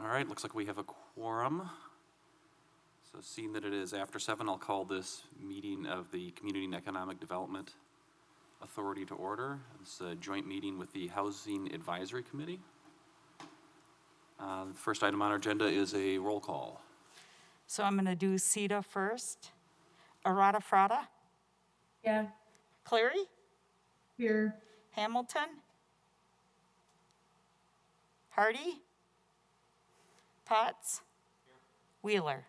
All right, looks like we have a quorum. So seeing that it is after 7, I'll call this meeting of the Community and Economic Development Authority to order. It's a joint meeting with the Housing Advisory Committee. The first item on our agenda is a roll call. So I'm going to do CETA first. Arata Frada, Yeah. Clary, Here. Hamilton, Hardy, Potts, Wheeler.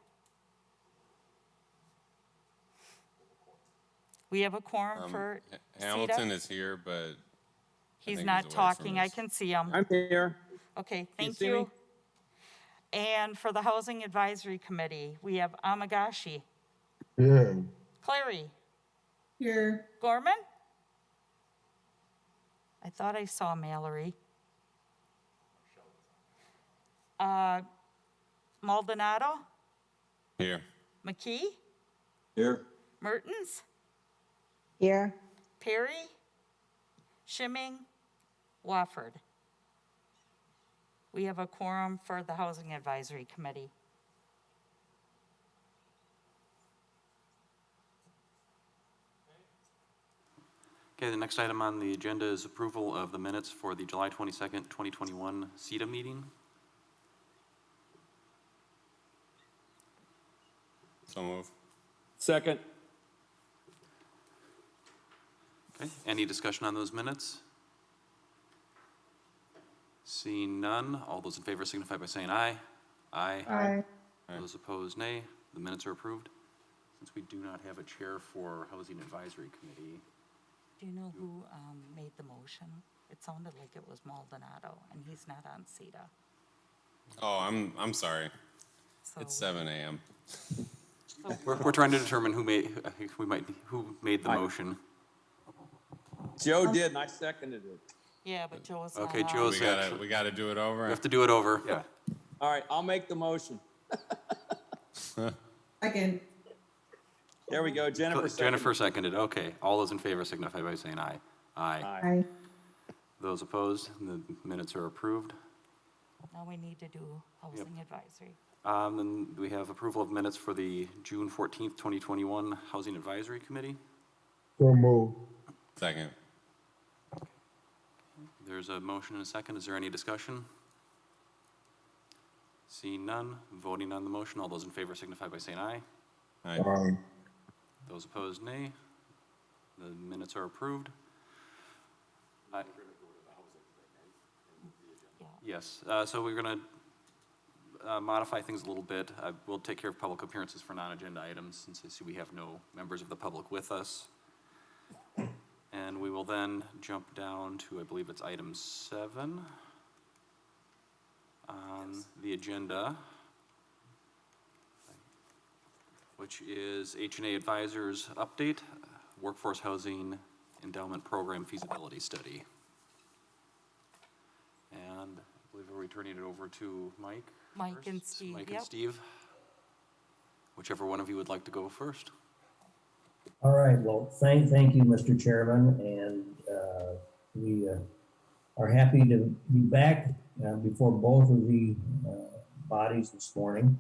We have a quorum for Hamilton CETA. is here, but He's think not he's away from talking. I us. can see him. I'm here. Okay, you thank see you. me? And for the Housing Advisory Committee, we have Amagashi, Yeah. Clary, Here. Gorman. I thought I saw Mallory. Maldonado, Here. McKee, Here. Mertens, Here. Perry, Shimming, Wofford. We have a quorum for the Housing Advisory Committee. Okay, the next item on the agenda is approval of the minutes for the July 22nd, 2021 CETA meeting. So move. Second. Okay, any discussion on those minutes? Seeing none, all those in favor signify by saying aye. Aye. Aye. Those opposed, nay. The minutes are approved. Since we do not have a chair for Housing Advisory Committee, Do you know who made the motion? It sounded like it was Maldonado, and he's not on CETA. Oh, I'm sorry. So, It's 7 a.m. we're trying to determine who made the Aye. motion. Joe did, and I seconded it. yeah, but Joe's not Okay, on. Joe's We gotta do it over. We have to do it over. Yeah. All right, I'll make the motion. Second. There we go, Jennifer. Jennifer seconded. Okay, all those in favor signify by saying aye. Aye. Aye. Aye. Those opposed, the minutes are approved. Now we need to do Housing Advisory. Then we have approval of minutes for the June 14th, 2021 Housing Advisory Committee. So move. Second. There's a motion and a second. Is there any discussion? Seeing none, voting on the motion, all those in favor signify by saying aye. Aye. Aye. Those opposed, nay. The minutes are approved. Yeah. Yes, so we're going to modify things a little bit. We'll take care of public appearances for non-agenda items since I see we have no members of the public with us. And we will then jump down to, I believe it's item 7 on the agenda, which is H&A Advisors Update, Workforce Housing Endowment Program Feasibility Study. And I believe we're returning it over to Mike. Mike first. and Steve, Mike yep. and Steve. Whichever one of you would like to go first. All right, well, thank you, Mr. Chairman, and we are happy to be back before both of the bodies this morning.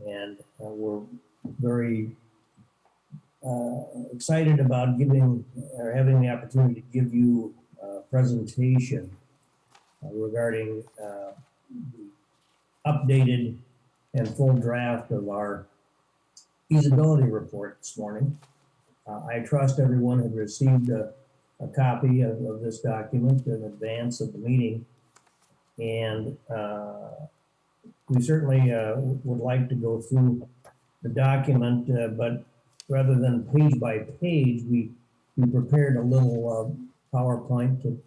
And we're very excited about having the opportunity to give you a presentation regarding the updated and full draft of our feasibility report this morning. I trust everyone had received a copy of this document in advance of the meeting. And we certainly would like to go through the document, but rather than page by page, we prepared a little PowerPoint to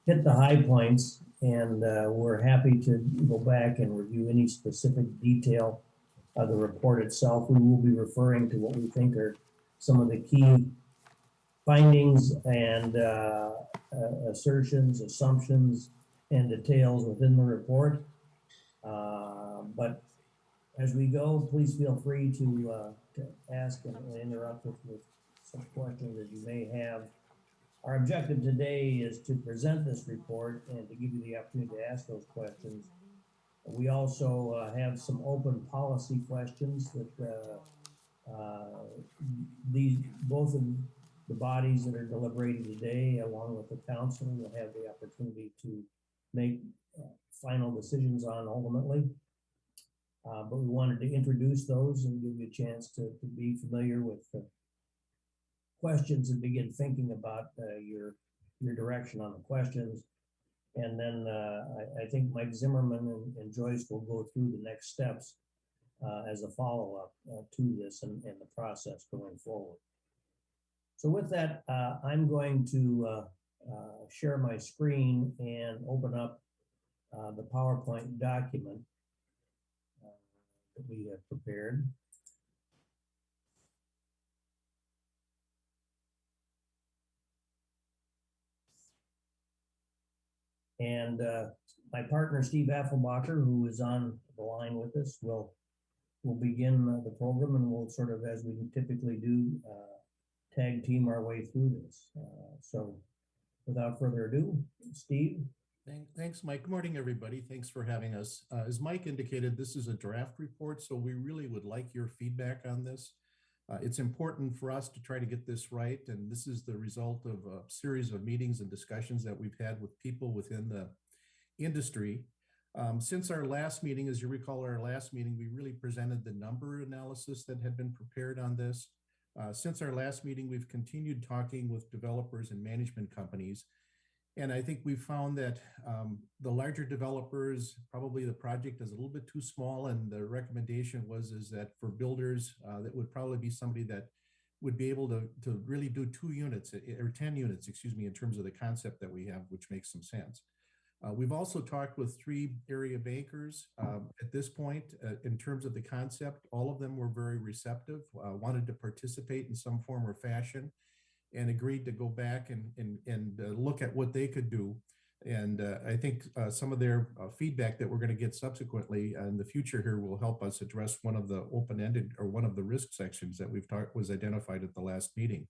hit the high points, and we're happy to go back and review any specific detail of the report itself. We will be referring to what we think are some of the key findings and assertions, assumptions, and details within the report. But as we go, please feel free to ask and interrupt with some questions that you may have. Our objective today is to present this report and to give you the opportunity to ask those questions We also have some open policy questions that both of the bodies that are deliberating today, along with the council, will have the opportunity to make final decisions on ultimately. But we wanted to introduce those and give you a chance to be familiar with the questions and begin thinking about your direction on the questions. And then I think Mike Zimmerman and Joyce will go through the next steps as a follow-up to this and the process going forward. So with that, I'm going to share my screen and open up the PowerPoint document that we have prepared. And my partner, Steve Affelbacher, who is on the line with us, will begin the program, and we'll sort of, as we typically do, tag team our way through this. So without further ado, Steve. Thanks, Mike. Good morning, everybody. Thanks for having us. As Mike indicated, this is a draft report, so we really would like your feedback on this. It's important for us to try to get this right, and this is the result of a series of meetings and discussions that we've had with people within the industry. Since our last meeting, as you recall, our last meeting, we really presented the number analysis that had been prepared on this. Since our last meeting, we've continued talking with developers and management companies. And I think we found that the larger developers, probably the project is a little bit too small. And the recommendation is that for builders, that would probably be somebody that would be able to really do 2 units or 10 units, excuse me, in terms of the concept that we have, which makes some sense. We've also talked with 3 area bankers at this point in terms of the concept. All of them were very receptive, wanted to participate in some form or fashion, and agreed to go back and look at what they could do. And I think some of their feedback that we're going to get subsequently in the future here will help us address one of the open-ended or one of the risk sections that we've talked was identified at the last meeting.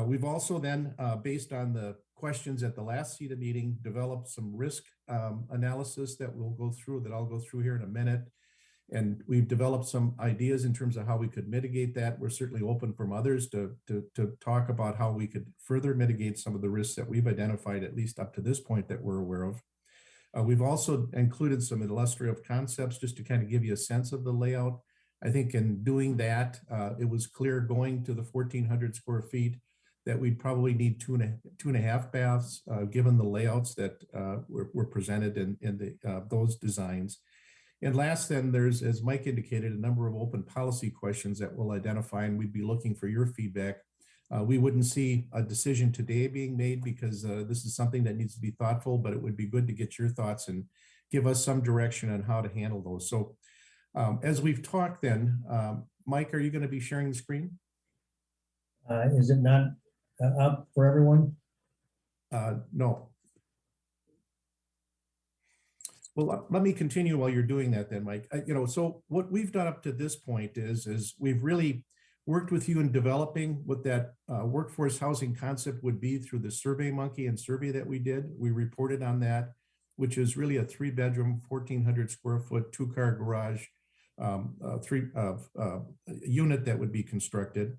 We've also then, based on the questions at the last CETA meeting, developed some risk analysis that I'll go through here in a minute. And we've developed some ideas in terms of how we could mitigate that. We're certainly open from others to talk about how we could further mitigate some of the risks that we've identified, at least up to this point, that we're aware of. We've also included some illustrative concepts just to kind of give you a sense of the layout. I think in doing that, it was clear going to the 1,400 square feet that we'd probably need two and a half baths, given the layouts that were presented in those designs. And last, then, there's, as Mike indicated, a number of open policy questions that we'll identify, and we'd be looking for your feedback. We wouldn't see a decision today being made because this is something that needs to be thoughtful, but it would be good to get your thoughts and give us some direction on how to handle those. So as we've talked then, Mike, are you going to be sharing the screen? Is it not up for everyone? No. Well, let me continue while you're doing that then, Mike. So what we've done up to this point is we've really worked with you in developing what that workforce housing concept would be through the Survey Monkey and survey that we did. We reported on that, which is really a 3-bedroom, 1,400 square foot, 2-car garage, unit that would be constructed.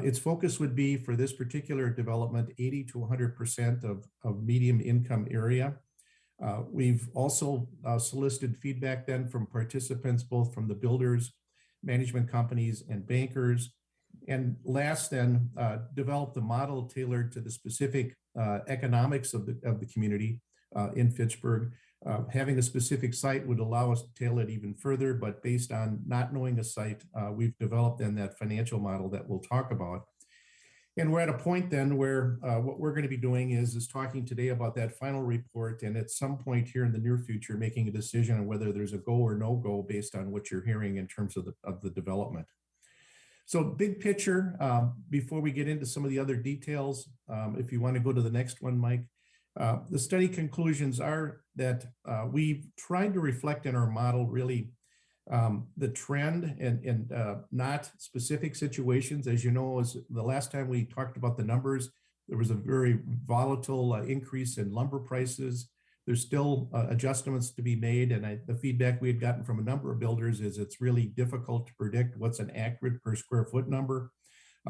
Its focus would be for this particular development, 80 to 100% of medium income area. We've also solicited feedback then from participants, both from the builders, management companies, and bankers. And last then, developed the model tailored to the specific economics of the community in Fitchburg. Having a specific site would allow us to tailor it even further, but based on not knowing a site, we've developed then that financial model that we'll talk about. And we're at a point then where what we're going to be doing is talking today about that final report, and at some point here in the near future, making a decision on whether there's a go or no go based on what you're hearing in terms of the development. So big picture, before we get into some of the other details, if you want to go to the next one, Mike, the study conclusions are that we've tried to reflect in our model really the trend and not specific situations. As you know, as the last time we talked about the numbers, there was a very volatile increase in lumber prices. There's still adjustments to be made, and the feedback we had gotten from a number of builders is it's really difficult to predict what's an accurate per square foot number.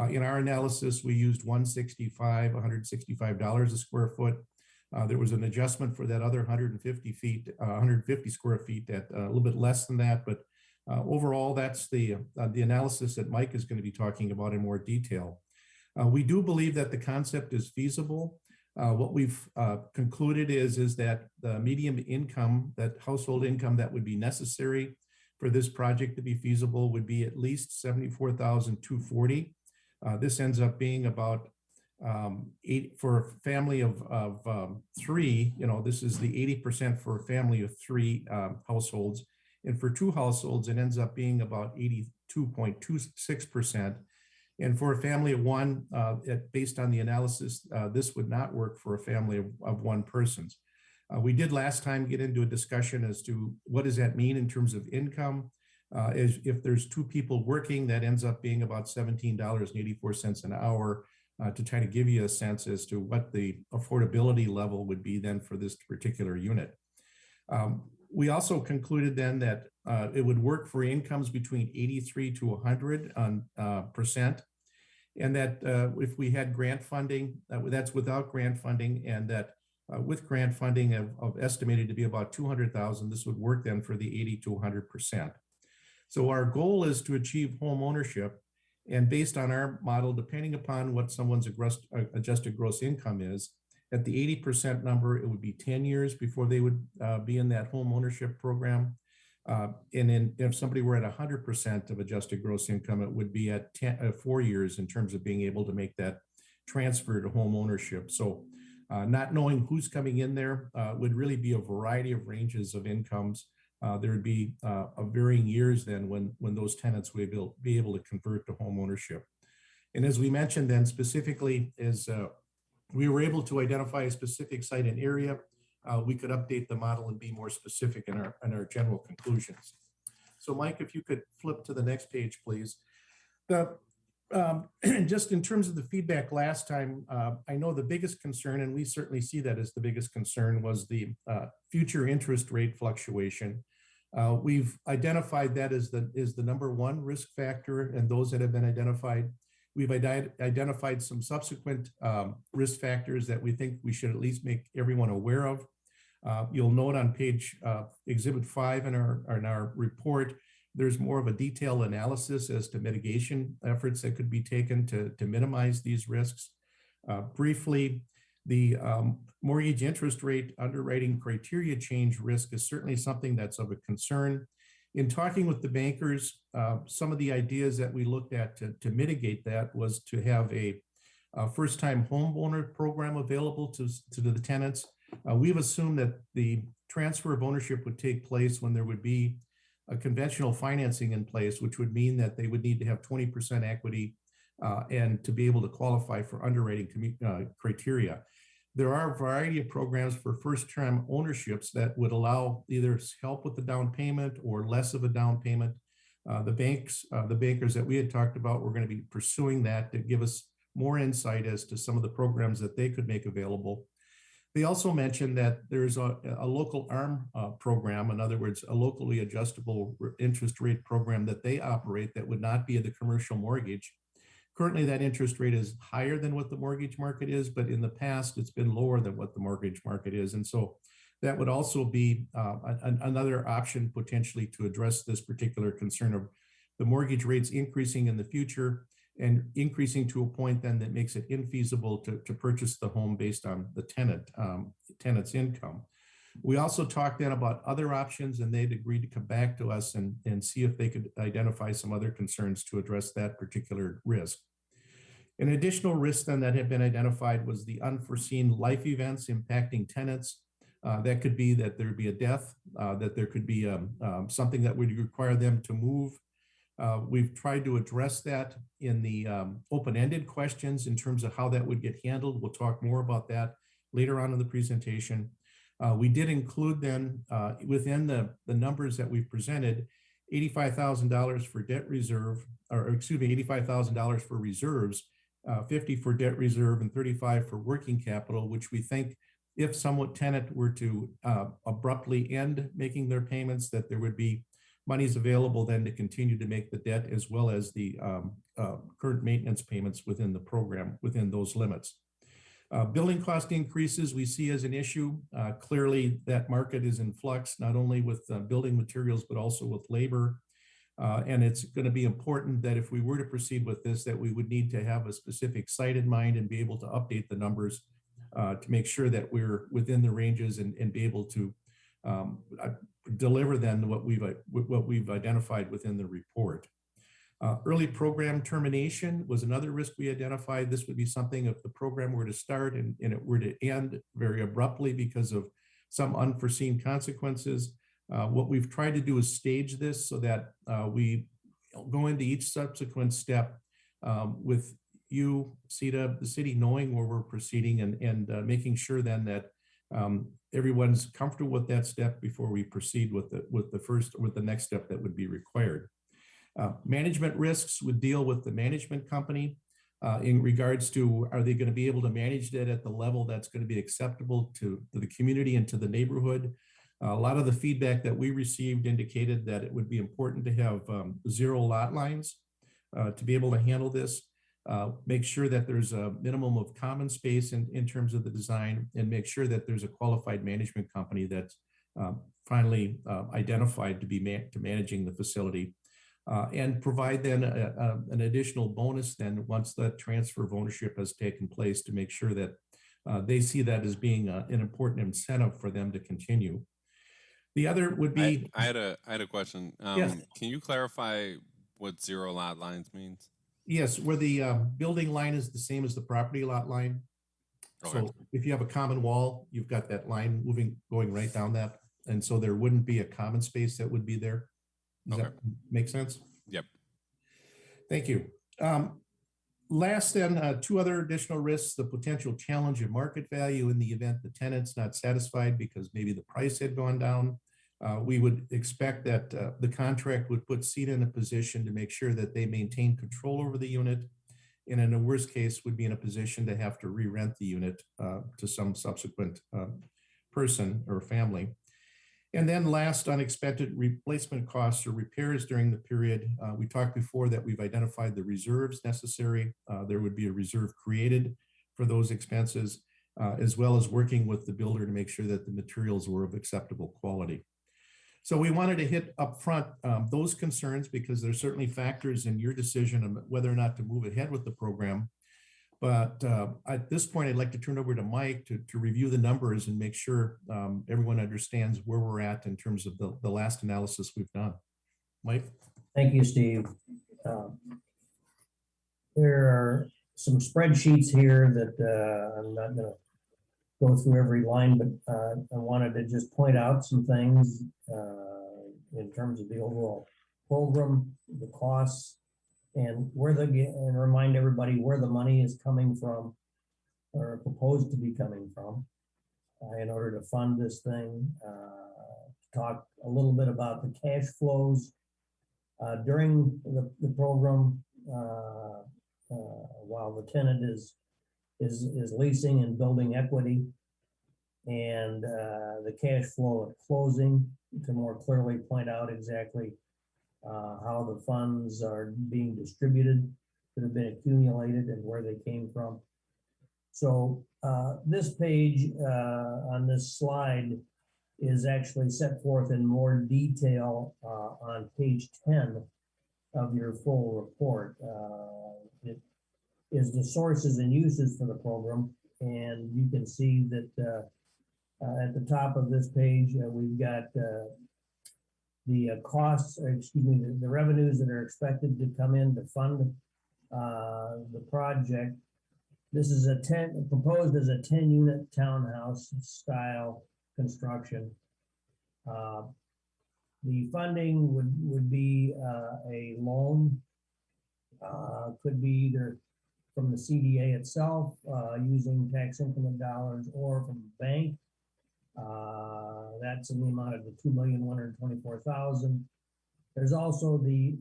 In our analysis, we used $165 a square foot. There was an adjustment for that other 150 square feet at a little bit less than that, but overall, that's the analysis that Mike is going to be talking about in more detail. We do believe that the concept is feasible. What we've concluded is that the median income, that household income that would be necessary for this project to be feasible would be at least $74,240. This ends up being about for a family of three. This is the 80% for a family of three households. And for two households, it ends up being about 82.26%. And for a family of one, based on the analysis, this would not work for a family of one person. We did last time get into a discussion as to what does that mean in terms of income. If there's two people working, that ends up being about $17.84 an hour, to try to give you a sense as to what the affordability level would be then for this particular unit. We also concluded then that it would work for incomes between 83 to 100%, and that if we had grant funding, that's without grant funding, and that with grant funding of estimated to be about 200,000, this would work then for the 80 to 100%. So our goal is to achieve home ownership, and based on our model, depending upon what someone's adjusted gross income is, at the 80% number, it would be 10 years before they would be in that home ownership program. And then if somebody were at 100% of adjusted gross income, it would be at 4 years in terms of being able to make that transfer to home ownership. So not knowing who's coming in there would really be a variety of ranges of incomes. There would be varying years then when those tenants would be able to convert to home ownership. And as we mentioned then specifically is we were able to identify a specific site and area. We could update the model and be more specific in our general conclusions. So Mike, if you could flip to the next page, please. Just in terms of the feedback last time, I know the biggest concern, and we certainly see that as the biggest concern, was the future interest rate fluctuation. We've identified that as the number one risk factor, and those that have been identified. We've identified some subsequent risk factors that we think we should at least make everyone aware of. You'll note on page Exhibit 5 in our report, there's more of a detailed analysis as to mitigation efforts that could be taken to minimize these risks. Briefly, the mortgage interest rate underwriting criteria change risk is certainly something that's of a concern. In talking with the bankers, some of the ideas that we looked at to mitigate that was to have a first-time homeowner program available to the tenants. We've assumed that the transfer of ownership would take place when there would be a conventional financing in place, which would mean that they would need to have 20% equity and to be able to qualify for underwriting criteria. There are a variety of programs for first-time ownerships that would allow either help with the down payment or less of a down payment. The bankers that we had talked about, we're going to be pursuing that to give us more insight as to some of the programs that they could make available. They also mentioned that there's a local ARM program, in other words, a locally adjustable interest rate program that they operate that would not be the commercial mortgage. Currently, that interest rate is higher than what the mortgage market is, but in the past, it's been lower than what the mortgage market is. And so that would also be another option potentially to address this particular concern of the mortgage rates increasing in the future and increasing to a point then that makes it infeasible to purchase the home based on the tenant's income. We also talked then about other options, and they'd agreed to come back to us and see if they could identify some other concerns to address that particular risk. An additional risk then that had been identified was the unforeseen life events impacting tenants. That could be that there'd be a death, that there could be something that would require them to move. We've tried to address that in the open-ended questions in terms of how that would get handled. We'll talk more about that later on in the presentation. We did include then within the numbers that we've presented, $85,000 for debt reserve, or excuse me, $85,000 for reserves, 50 for debt reserve and 35 for working capital, which we think if someone tenant were to abruptly end making their payments, that there would be monies available then to continue to make the debt as well as the current maintenance payments within the program, within those limits. Building cost increases we see as an issue. Clearly, that market is in flux, not only with building materials, but also with labor. And it's going to be important that if we were to proceed with this, that we would need to have a specific site in mind and be able to update the numbers to make sure that we're within the ranges and be able to deliver then what we've identified within the report. Early program termination was another risk we identified. This would be something if the program were to start and it were to end very abruptly because of some unforeseen consequences. What we've tried to do is stage this so that we go into each subsequent step with you, CETA, the city, knowing where we're proceeding and making sure then that everyone's comfortable with that step before we proceed with the next step that would be required. Management risks would deal with the management company in regards to, are they going to be able to manage that at the level that's going to be acceptable to the community and to the neighborhood? A lot of the feedback that we received indicated that it would be important to have 0 lot lines to be able to handle this. Make sure that there's a minimum of common space in terms of the design, and make sure that there's a qualified management company that's finally identified to be managing the facility. And provide then an additional bonus then once that transfer of ownership has taken place to make sure that they see that as being an important incentive for them to continue. The other would be. I had a question. Yes. Can you clarify what 0 lot lines means? Yes, where the building line is the same as the property lot line. Okay. So if you have a common wall, you've got that line going right down that. And so there wouldn't be a common space that would be there. Does that make sense? Yep. Thank you. Last then, 2 other additional risks: the potential challenge of market value in the event the tenant's not satisfied because maybe the price had gone down. We would expect that the contract would put CETA in a position to make sure that they maintain control over the unit, and in a worst case would be in a position to have to re-rent the unit to some subsequent person or family. And then last, unexpected replacement costs or repairs during the period. We talked before that we've identified the reserves necessary. There would be a reserve created for those expenses, as well as working with the builder to make sure that the materials were of acceptable quality. So we wanted to hit up front those concerns because there's certainly factors in your decision on whether or not to move ahead with the program. But at this point, I'd like to turn over to Mike to review the numbers and make sure everyone understands where we're at in terms of the last analysis we've done. Mike? Thank you, Steve. There are some spreadsheets here that I'm not going to go through every line, but I wanted to just point out some things in terms of the overall program, the costs, and and remind everybody where the money is coming from or proposed to be coming from in order to fund this thing. Talk a little bit about the cash flows during the program while the tenant is leasing and building equity, and the cash flow at closing to more clearly point out exactly how the funds are being distributed that have been accumulated and where they came from. So this page on this slide is actually set forth in more detail on page 10 of your full report. It is the sources and uses for the program, and you can see that at the top of this page we've got the costs, the revenues that are expected to come in to fund the project. This is proposed as a 10-unit townhouse style construction. The funding would be a loan, could be either from the CDA itself using tax increment dollars or from the bank. That's in the amount of the $2,124,000. There's also the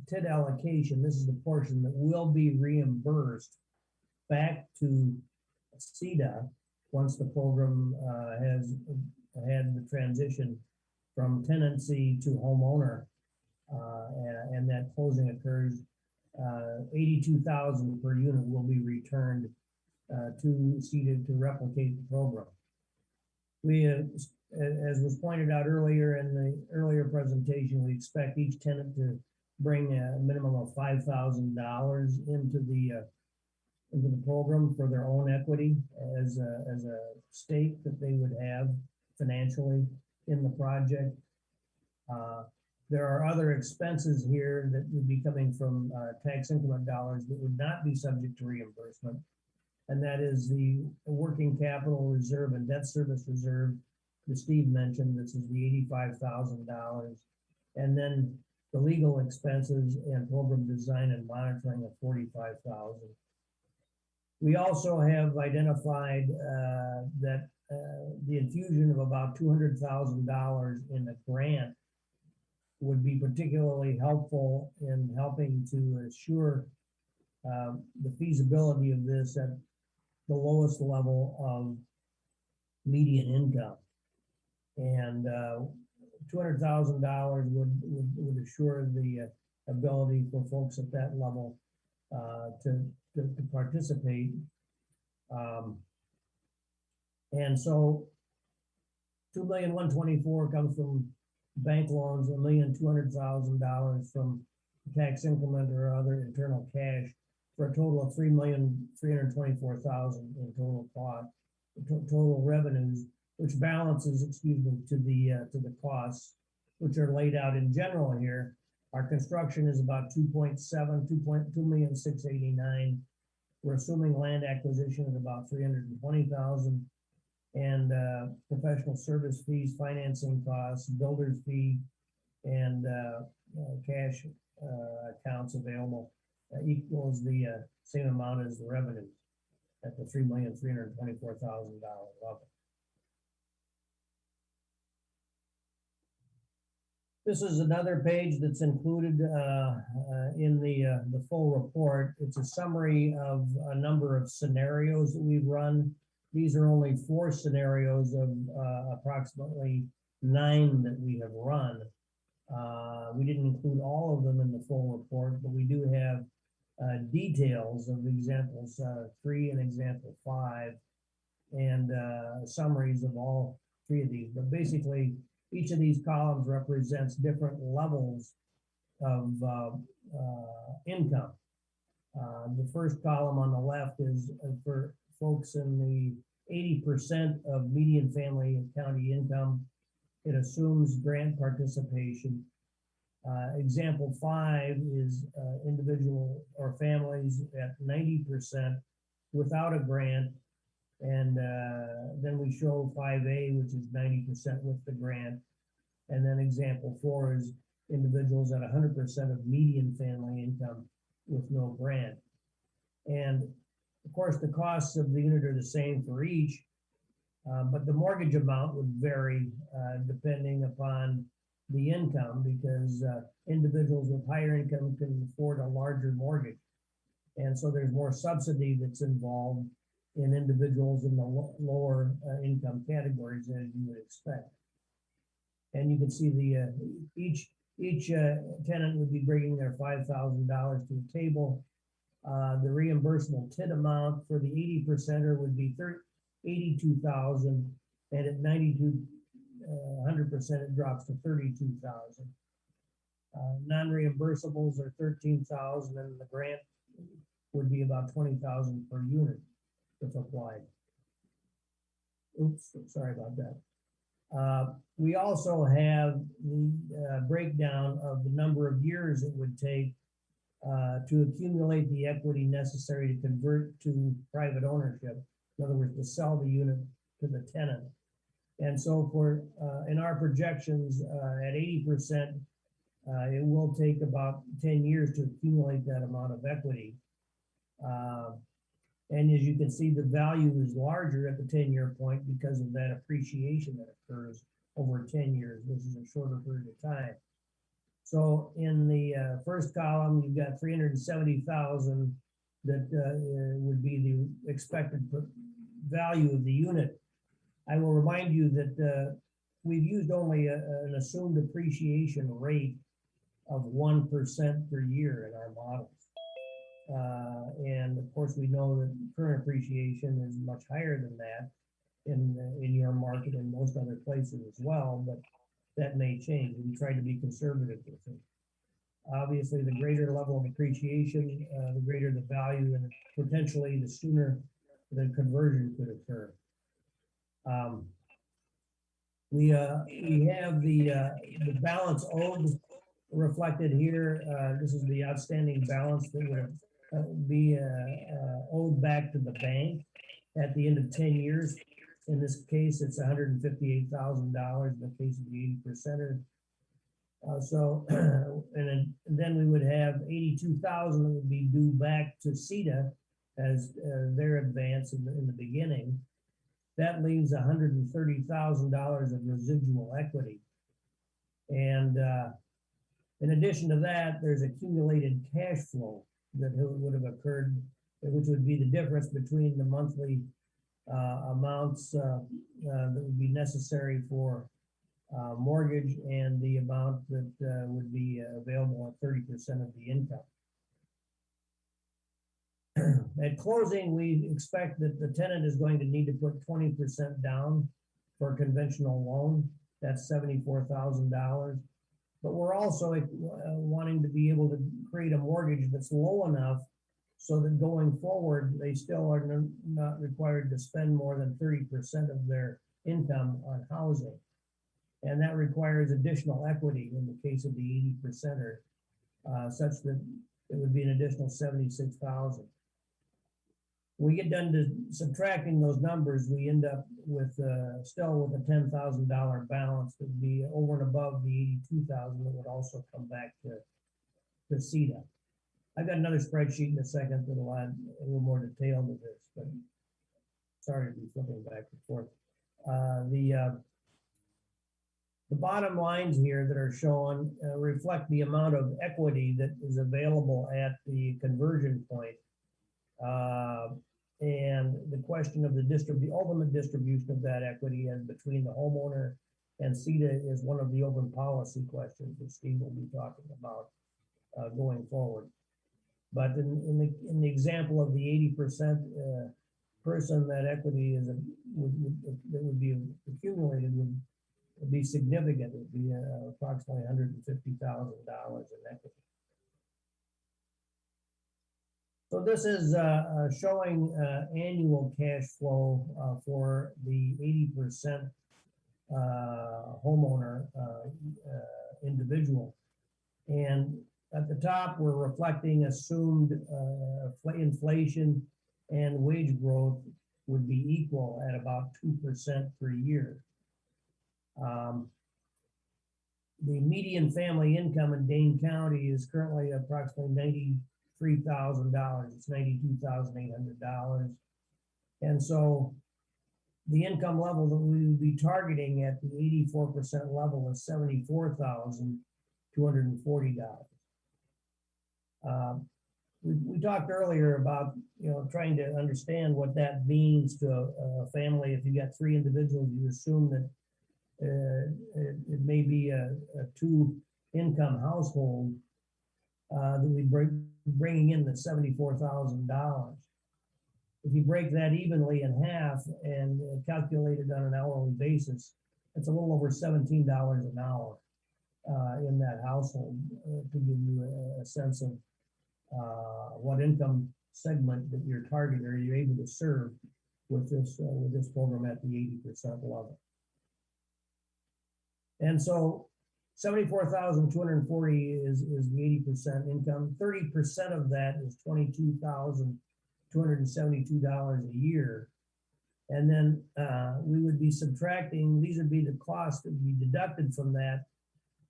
TID allocation. This is the portion that will be reimbursed back to CETA once the program has had the transition from tenancy to homeowner, and that closing occurs, 82,000 per unit will be returned to seated to replicate the program. We, as was pointed out earlier in the earlier presentation, we expect each tenant to bring a minimum of $5,000 into the program for their own equity as a stake that they would have financially in the project. There are other expenses here that would be coming from tax increment dollars that would not be subject to reimbursement. And that is the working capital reserve and debt service reserve that Steve mentioned. This is the $85,000. And then the legal expenses and program design and monitoring of $45,000. We also have identified that the infusion of about $200,000 in a grant would be particularly helpful in helping to assure the feasibility of this at the lowest level of median income. And $200,000 would assure the ability for folks at that level to participate. And so $2,124,000 comes from bank loans, $1,200,000 from tax increment or other internal cash, for a total of $3,324,000 in total cost, total revenues, which balances, to the costs, which are laid out in general here. Our construction is about 2.689. We're assuming land acquisition is about 320,000, and professional service fees, financing costs, builder's fee, and cash accounts available equals the same amount as the revenues at the $3,324,000 level. This is another page that's included in the full report. It's a summary of a number of scenarios that we've run. These are only 4 scenarios of approximately 9 that we have run. We didn't include all of them in the full report, but we do have details of examples 3 and example 5, and summaries of all 3 of these. But basically, each of these columns represents different levels of income. The first column on the left is for folks in the 80% of median family and county income. It assumes grant participation. Example 5 is individual or families at 90% without a grant. And then we show 5A, which is 90% with the grant. And then example 4 is individuals at 100% of median family income with no grant. And of course, the costs of the unit are the same for each, but the mortgage amount would vary depending upon the income, because individuals with higher income can afford a larger mortgage. And so there's more subsidy that's involved in individuals in the lower income categories, as you would expect. And you can see the each tenant would be bringing their $5,000 to the table. The reimbursable TID amount for the 80%er would be $82,000, and at 100% it drops to $32,000. Non-reimbursables are $13,000, and the grant would be about $20,000 per unit if applied. Oops, sorry about that. We also have the breakdown of the number of years it would take to accumulate the equity necessary to convert to private ownership. In other words, to sell the unit to the tenant. And so for in our projections at 80%, it will take about 10 years to accumulate that amount of equity. And as you can see, the value is larger at the 10-year point because of that appreciation that occurs over 10 years. This is a shorter period of time. So in the first column, you've got 370,000 that would be the expected value of the unit. I will remind you that we've used only an assumed appreciation rate of 1% per year in our models. And of course, we know that current appreciation is much higher than that in your market and most other places as well, but that may change. We try to be conservative with it. Obviously, the greater level of appreciation, the greater the value, and potentially the sooner the conversion could occur. We have the balance owed reflected here. This is the outstanding balance that would be owed back to the bank at the end of 10 years. In this case, it's $158,000 in the case of the 80%er. And then we would have 82,000 that would be due back to CETA as their advance in the beginning. That leaves $130,000 of residual equity. And in addition to that, there's accumulated cash flow that would have occurred, which would be the difference between the monthly amounts that would be necessary for mortgage and the amount that would be available at 30% of the income. At closing, we expect that the tenant is going to need to put 20% down for a conventional loan. That's $74,000. But we're also wanting to be able to create a mortgage that's low enough so that going forward, they still are not required to spend more than 30% of their income on housing. And that requires additional equity in the case of the 80%er, such that it would be an additional 76,000. We get done to subtracting those numbers, we end up with still with a $10,000 balance that would be over and above the 82,000 that would also come back to CETA. I've got another spreadsheet in a second that'll add a little more detail to this, but sorry to be flipping back and forth. The bottom lines here that are shown reflect the amount of equity that is available at the conversion point. And the question of the ultimate distribution of that equity and between the homeowner and CETA is one of the open policy questions that Steve will be talking about going forward. But in the example of the 80% person, that equity is that would be accumulated would be significant. It would be approximately $150,000 in equity. So this is showing annual cash flow for the 80% homeowner individual. And at the top, we're reflecting assumed inflation and wage growth would be equal at about 2% per year. The median family income in Dane County is currently approximately $93,000. It's $92,800. And so the income level that we would be targeting at the 84% level is $74,240. We talked earlier about, trying to understand what that means to a family. If you got 3 individuals, you assume that it may be a 2-income household that we bringing in the $74,000. If you break that evenly in half and calculate it on an hourly basis, it's a little over $17 an hour in that household to give you a sense of what income segment that you're targeting or you're able to serve with this program at the 80% level. And so 74,240 is the 80% income. 30% of that is $22,272 a year. And then we would be subtracting, these would be the costs that would be deducted from that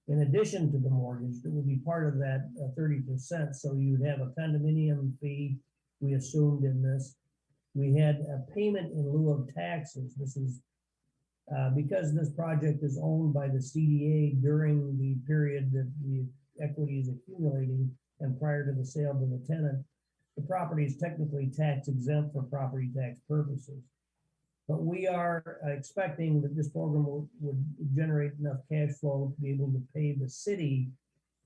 in addition to the mortgage that would be part of that 30%. So you would have a condominium fee, we assumed in this. We had a payment in lieu of taxes. This is because this project is owned by the CDA during the period that the equity is accumulating and prior to the sale to the tenant, the property is technically tax exempt for property tax purposes. But we are expecting that this program would generate enough cash flow to be able to pay the city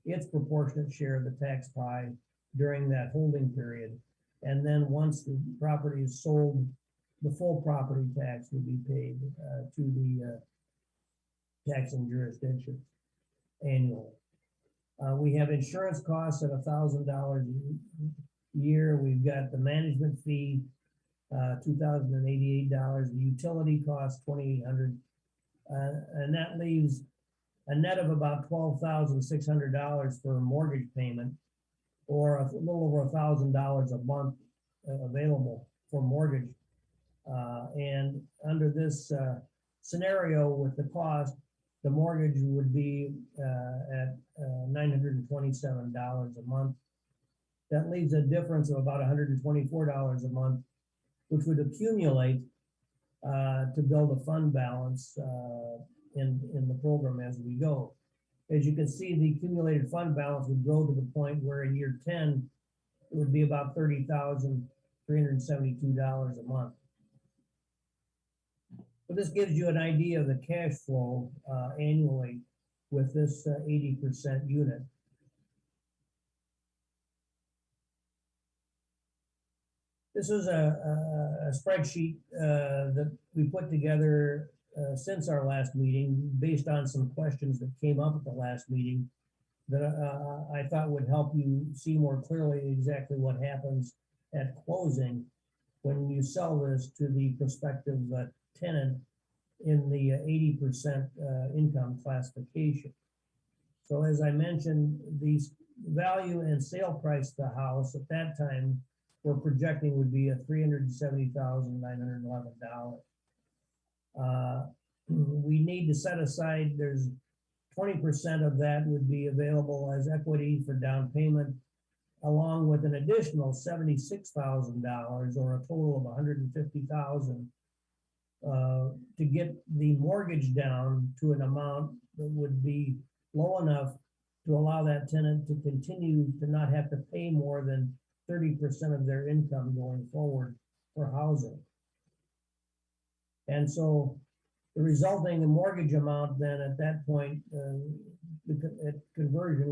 its proportionate share of the tax pie during that holding period. And then once the property is sold, the full property tax would be paid to the taxing jurisdiction annually. We have insurance costs at $1,000 a year. We've got the management fee, $2,088. The utility cost, $2,800, and that leaves a net of about $12,600 for a mortgage payment, or a little over $1,000 a month available for mortgage. And under this scenario with the cost, the mortgage would be at $927 a month. That leaves a difference of about $124 a month, which would accumulate to build a fund balance in the program as we go. As you can see, the accumulated fund balance would grow to the point where in year 10, it would be about $30,372 a month. But this gives you an idea of the cash flow annually with this 80% unit. This is a spreadsheet that we put together since our last meeting, based on some questions that came up at the last meeting, that I thought would help you see more clearly exactly what happens at closing when you sell this to the prospective tenant in the 80% income classification. So as I mentioned, the value and sale price of the house at that time we're projecting would be $370,911. We need to set aside, there's 20% of that would be available as equity for down payment, along with an additional $76,000, or a total of $150,000 to get the mortgage down to an amount that would be low enough to allow that tenant to continue to not have to pay more than 30% of their income going forward for housing. And so the resulting mortgage amount then at that point, at conversion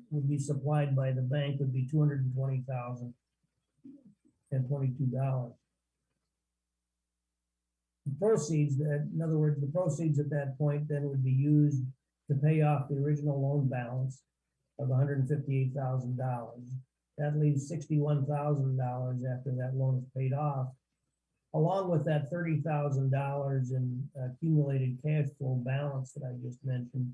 would be supplied by the bank, would be $220,022. The proceeds, in other words, the proceeds at that point then would be used to pay off the original loan balance of $158,000. That leaves $61,000 after that loan is paid off, along with that $30,000 in accumulated cash flow balance that I just mentioned,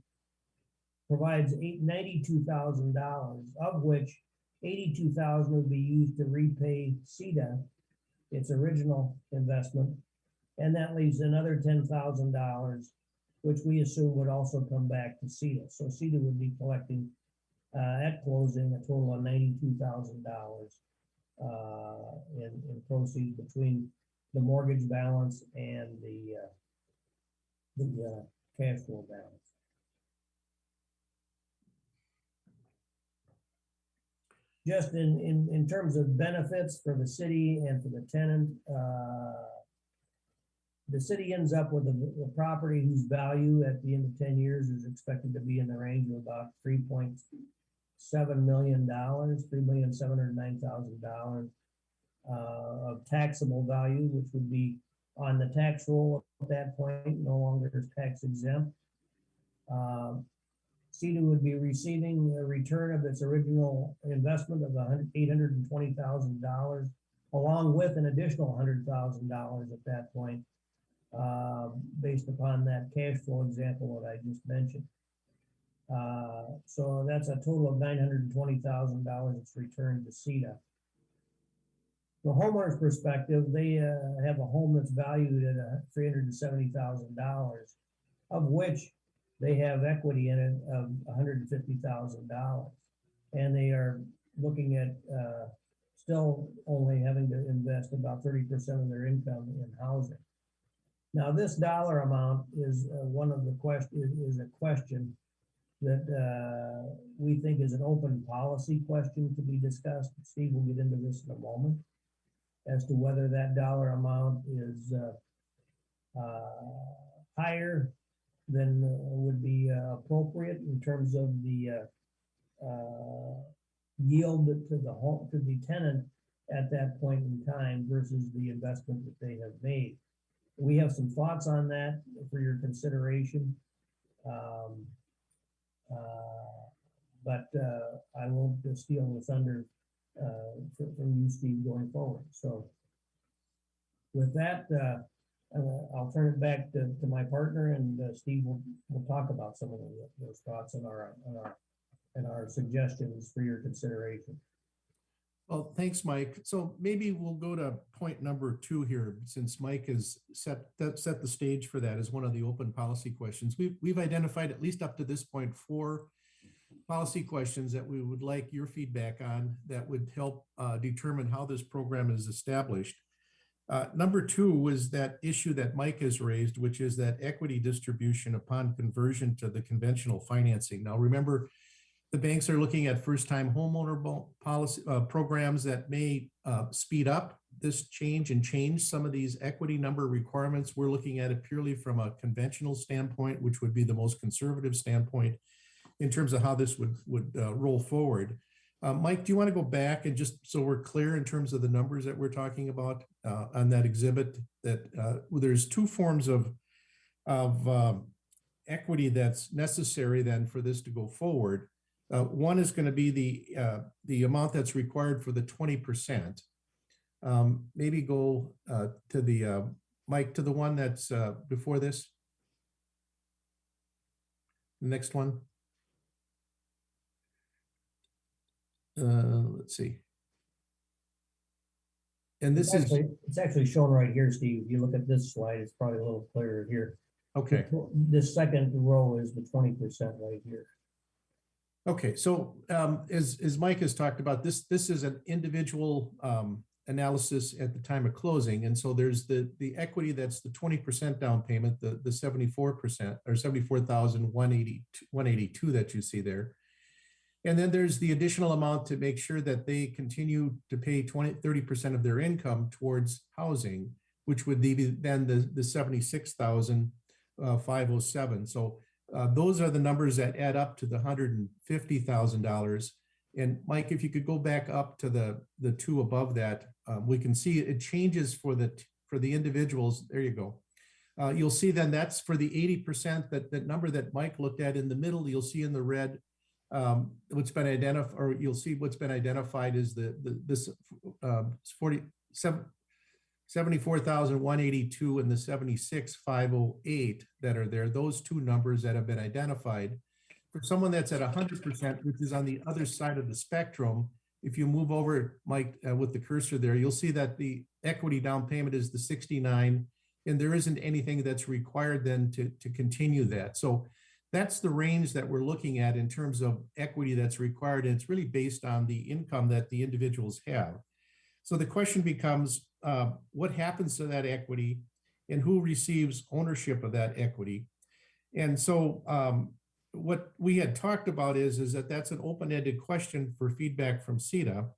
provides $92,000, of which $82,000 would be used to repay CEDA, its original investment, and that leaves another $10,000, which we assume would also come back to CEDA. So CEDA would be collecting at closing a total of $92,000 in proceeds between the mortgage balance and the cash flow balance. Just in terms of benefits for the city and for the tenant, the city ends up with a property whose value at the end of 10 years is expected to be in the range of about $3.7 million, $3,709,000 of taxable value, which would be on the tax roll at that point, no longer tax exempt. CEDA would be receiving a return of its original investment of $820,000, along with an additional $100,000 at that point, based upon that cash flow example that I just mentioned. So that's a total of $920,000 that's returned to CEDA. From a homeowner's perspective, they have a home that's valued at $370,000, of which they have equity in it of $150,000. And they are looking at still only having to invest about 30% of their income in housing. Now, this dollar amount is one of the question that we think is an open policy question to be discussed. Steve will get into this in a moment. as to whether that dollar amount is higher than would be appropriate in terms of the yield to the home, to the tenant at that point in time versus the investment that they have made. We have some thoughts on that for your consideration. But I won't steal the thunder from you, Steve, going forward. So with that, I'll turn it back to my partner, and Steve will talk about some of those thoughts and our suggestions for your consideration. Well, thanks, Mike. So maybe we'll go to point number 2 here, since Mike has set the stage for that as one of the open policy questions. We've identified, at least up to this point, 4 policy questions that we would like your feedback on that would help determine how this program is established. Number 2 was that issue that Mike has raised, which is that equity distribution upon conversion to the conventional financing. Now, remember, the banks are looking at first-time homeowner policy programs that may speed up this change and change some of these equity number requirements. We're looking at it purely from a conventional standpoint, which would be the most conservative standpoint in terms of how this would roll forward. Mike, do you want to go back and just so we're clear in terms of the numbers that we're talking about on that exhibit, that there's 2 forms of equity that's necessary then for this to go forward. One is going to be the amount that's required for the 20%. Maybe go to the Mike, to the one that's before this. The next one. Let's see. And this is it's actually shown right here, Steve. If you look at this slide, it's probably a little clearer here. okay. This second row is the 20% right here. Okay, so as Mike has talked about, this is an individual analysis at the time of closing, and so there's the equity that's the 20% down payment, the 74% or 74,182 that you see there, and then there's the additional amount to make sure that they continue to pay 30% of their income towards housing, which would be then the 76,507. So. Those are the numbers that add up to the $150,000. And Mike, if you could go back up to the 2 above that, we can see it changes for the individuals. There you go. You'll see then that's for the 80%, that number that Mike looked at in the middle. You'll see in the red what's been identified, or you'll see what's been identified is this 74,182 and the 76,508 that are there, those 2 numbers that have been identified. For someone that's at 100%, which is on the other side of the spectrum, if you move over, Mike, with the cursor there, you'll see that the equity down payment is the 69, and there isn't anything that's required then to continue that. So that's the range that we're looking at in terms of equity that's required, and it's really based on the income that the individuals have. So the question becomes, what happens to that equity and who receives ownership of that equity? And so what we had talked about is that that's an open-ended question for feedback from CETA.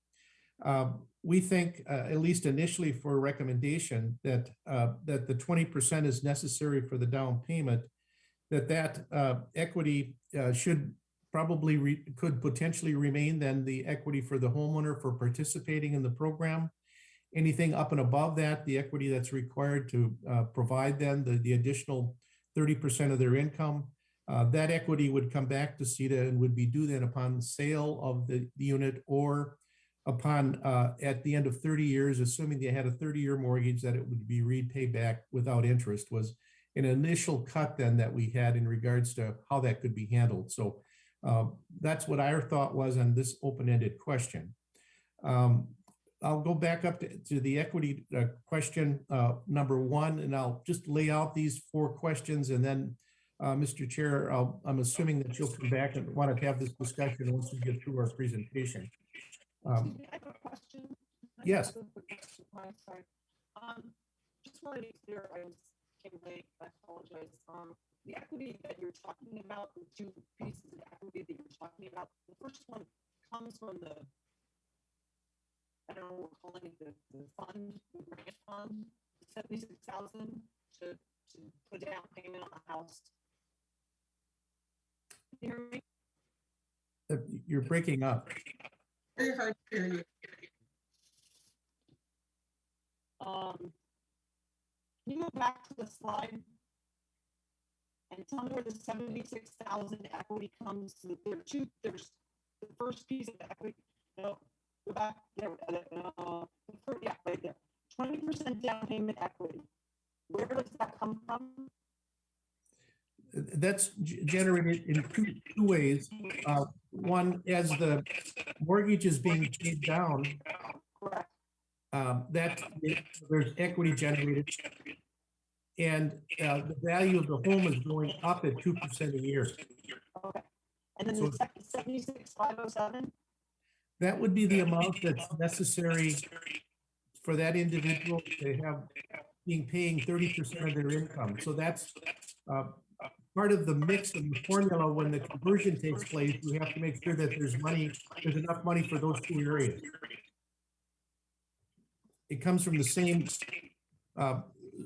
We think, at least initially for a recommendation, that the 20% is necessary for the down payment, that equity should probably could potentially remain then the equity for the homeowner for participating in the program. Anything up and above that, the equity that's required to provide then the additional 30% of their income, that equity would come back to CETA and would be due then upon sale of the unit, or upon at the end of 30 years, assuming they had a 30-year mortgage, that it would be repaid back without interest. Was an initial cut then that we had in regards to how that could be handled. So that's what our thought was on this open-ended question. I'll go back up to the equity question number 1, and I'll just lay out these 4 questions, and then Mr. Chair, I'm assuming that you'll come back and want to have this discussion once we get through our presentation. I have a question. Yes. I'm sorry. Just want to be clear, I came late, I apologize. The equity that you're talking about, the 2 pieces of equity that you're talking about, the first one comes from the, I don't know, we're calling it the the fund, the grant fund, 76,000 to put down payment on the house. You hear me? You're breaking up. Very hard to hear you. Can you go back to the slide and tell me where the 76,000 equity comes? There's the first piece of equity. No, go back there. Yeah, right there. 20% down payment equity. Where does that come from? That's generated in two ways. One, as the mortgage is being paid down, Correct. there's equity generated, and the value of the home is going up at 2% a year. Okay. And then So the second 76,507. that would be the amount that's necessary for that individual to have paying 30% of their income. So that's part of the mix of the formula. When the conversion takes place, we have to make sure that there's enough money for those two areas. It comes from the same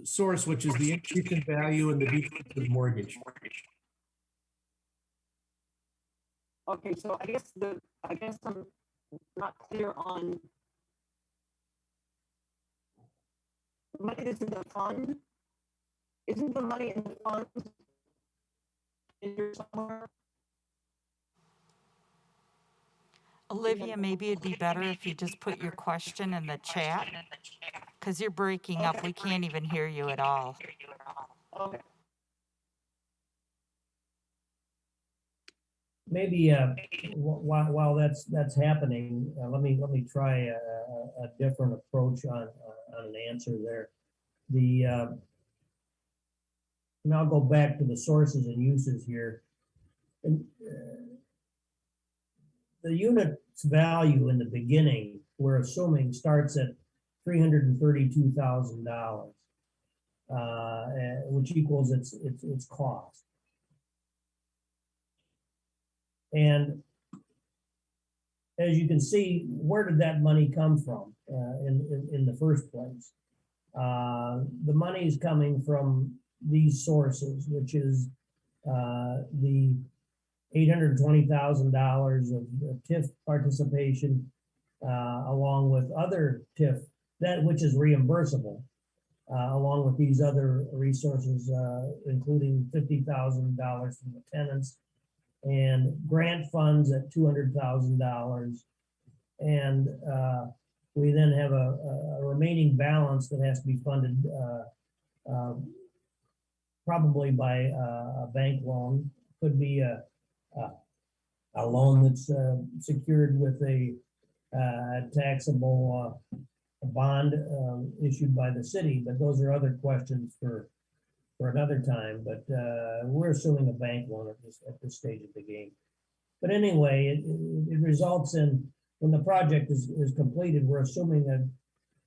source, which is the increase in value and the decrease in mortgage. Okay, so I guess I'm not clear on the money that's in the fund. Isn't the money in the fund in here somewhere? Olivia, maybe it'd be better if you just put your question in the chat, because you're breaking up. We can't even hear you at all. Okay. Maybe while that's happening, let me try a different approach on an answer there. And I'll go back to the sources and uses here. And, the unit's value in the beginning, we're assuming, starts at $332,000, which equals its cost. And as you can see, where did that money come from in the first place? The money is coming from these sources, which is the $820,000 of TIF participation, along with other TIF, which is reimbursable, along with these other resources, including $50,000 from the tenants, and grant funds at $200,000. And we then have a remaining balance that has to be funded probably by a bank loan. Could be a loan that's secured with a taxable bond issued by the city, but those are other questions for another time. But we're assuming a bank loan at this stage of the game. But anyway, it results in, when the project is completed, we're assuming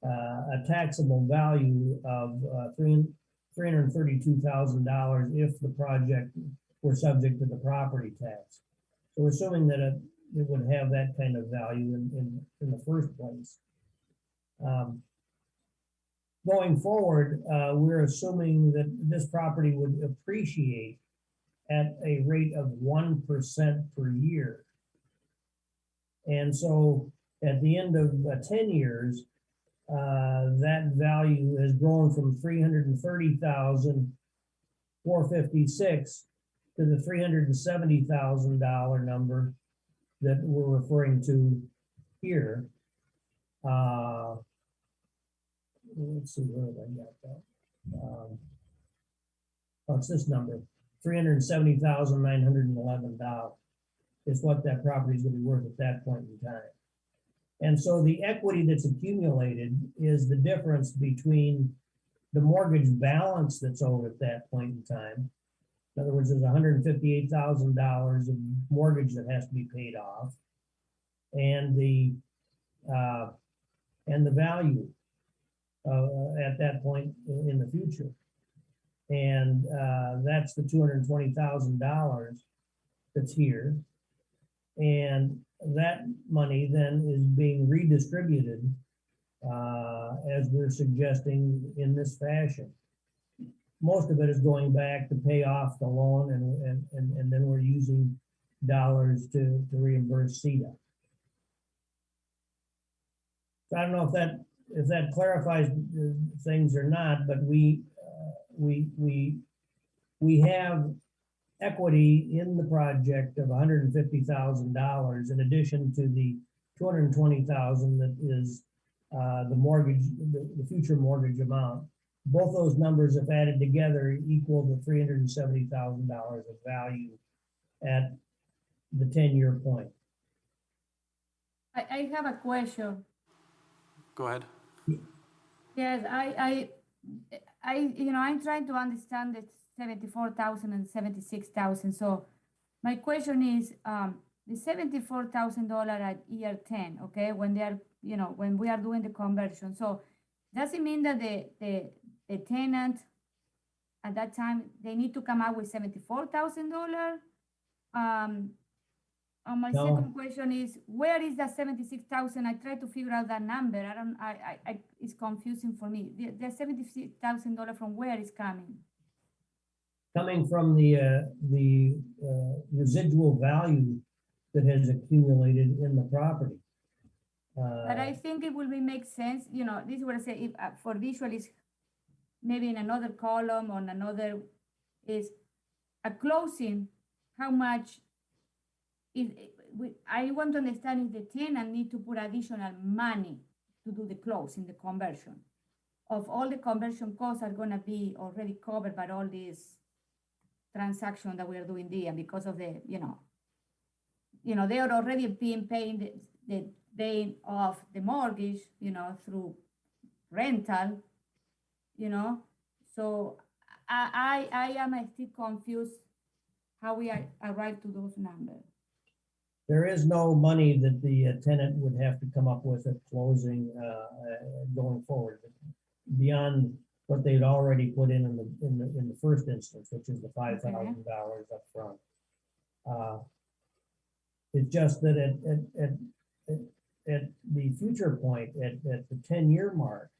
a taxable value of $332,000 if the project were subject to the property tax. So we're assuming that it would have that kind of value in the first place. Going forward, we're assuming that this property would appreciate at a rate of 1% per year. And so at the end of 10 years, that value has grown from $330,456 to the $370,000 number that we're referring to here. Let's see, where did I get that? It's this number, $370,911 is what that property is going to be worth at that point in time. And so the equity that's accumulated is the difference between the mortgage balance that's owed at that point in time. In other words, there's $158,000 of mortgage that has to be paid off, and the value at that point in the future. And that's the $220,000 that's here. And that money then is being redistributed as we're suggesting in this fashion. Most of it is going back to pay off the loan and then we're using dollars to reimburse CEDA. So I don't know if that clarifies things or not, but we have equity in the project of $150,000 in addition to the $220,000 that is the mortgage, the future mortgage amount. Both those numbers, if added together, equal the $370,000 of value at the 10-year point. I have a question. Go ahead. Yes, I'm trying to understand the 74,000 and 76,000. So my question is, the $74,000 at year 10, okay, when they are, when we are doing the conversion. So does it mean that the tenant at that time, they need to come out with $74,000? My No. second question is, where is that 76,000? I try to figure out that number. It's confusing for me. The $76,000 from where is coming? Coming from the residual value that has accumulated in the property. But I think it will make sense. This is what I say. If for visual is maybe in another column or another is a closing. How much? I want to understand if the tenant need to put additional money to do the closing, the conversion. Of all the conversion costs are going to be already covered by all these transactions that we are doing there because of the, they are already being paid the day of the mortgage, through rental, So I am still confused how we arrived to those numbers. There is no money that the tenant would have to come up with at closing going forward beyond what they'd already put in the first instance, which is the $5,000 up front. It's just that at the future point, at the 10-year mark,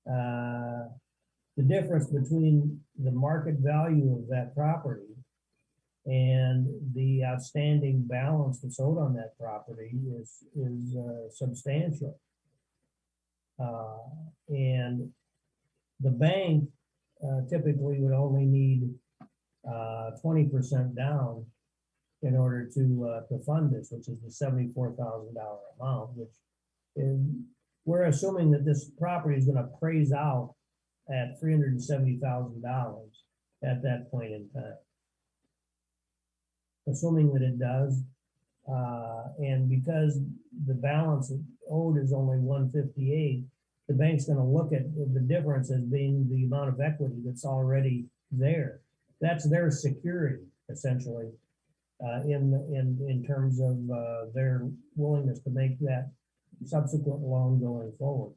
the difference between the market value of that property and the outstanding balance that's owed on that property is substantial. And the bank typically would only need 20% down in order to fund this, which is the $74,000 amount, which is, we're assuming that this property is going to appraise out at $370,000 at that point in time. Assuming that it does, and because the balance owed is only 158, the bank's going to look at the difference as being the amount of equity that's already there. That's their security, essentially, in terms of their willingness to make that subsequent loan going forward.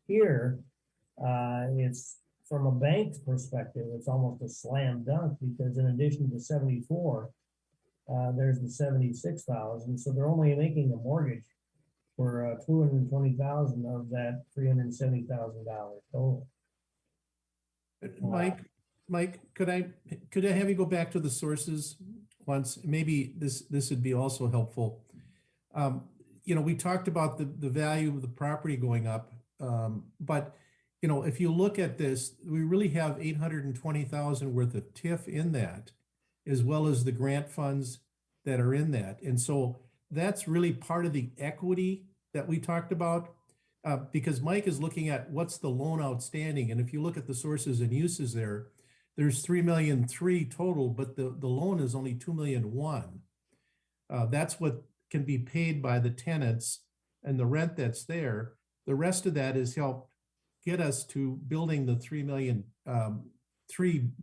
Here, it's from a bank's perspective, it's almost a slam dunk because in addition to 74, there's the 76,000. So they're only making a mortgage for 220,000 of that $370,000 total. Mike, could I have you go back to the sources once? Maybe this would be also helpful. We talked about the value of the property going up, but if you look at this, we really have 820,000 worth of TIF in that, as well as the grant funds that are in that. And so that's really part of the equity that we talked about, because Mike is looking at what's the loan outstanding. And if you look at the sources and uses there, there's $3.3 million total, but the loan is only $2.1 million. That's what can be paid by the tenants and the rent that's there. The rest of that is helped get us to building the $3 million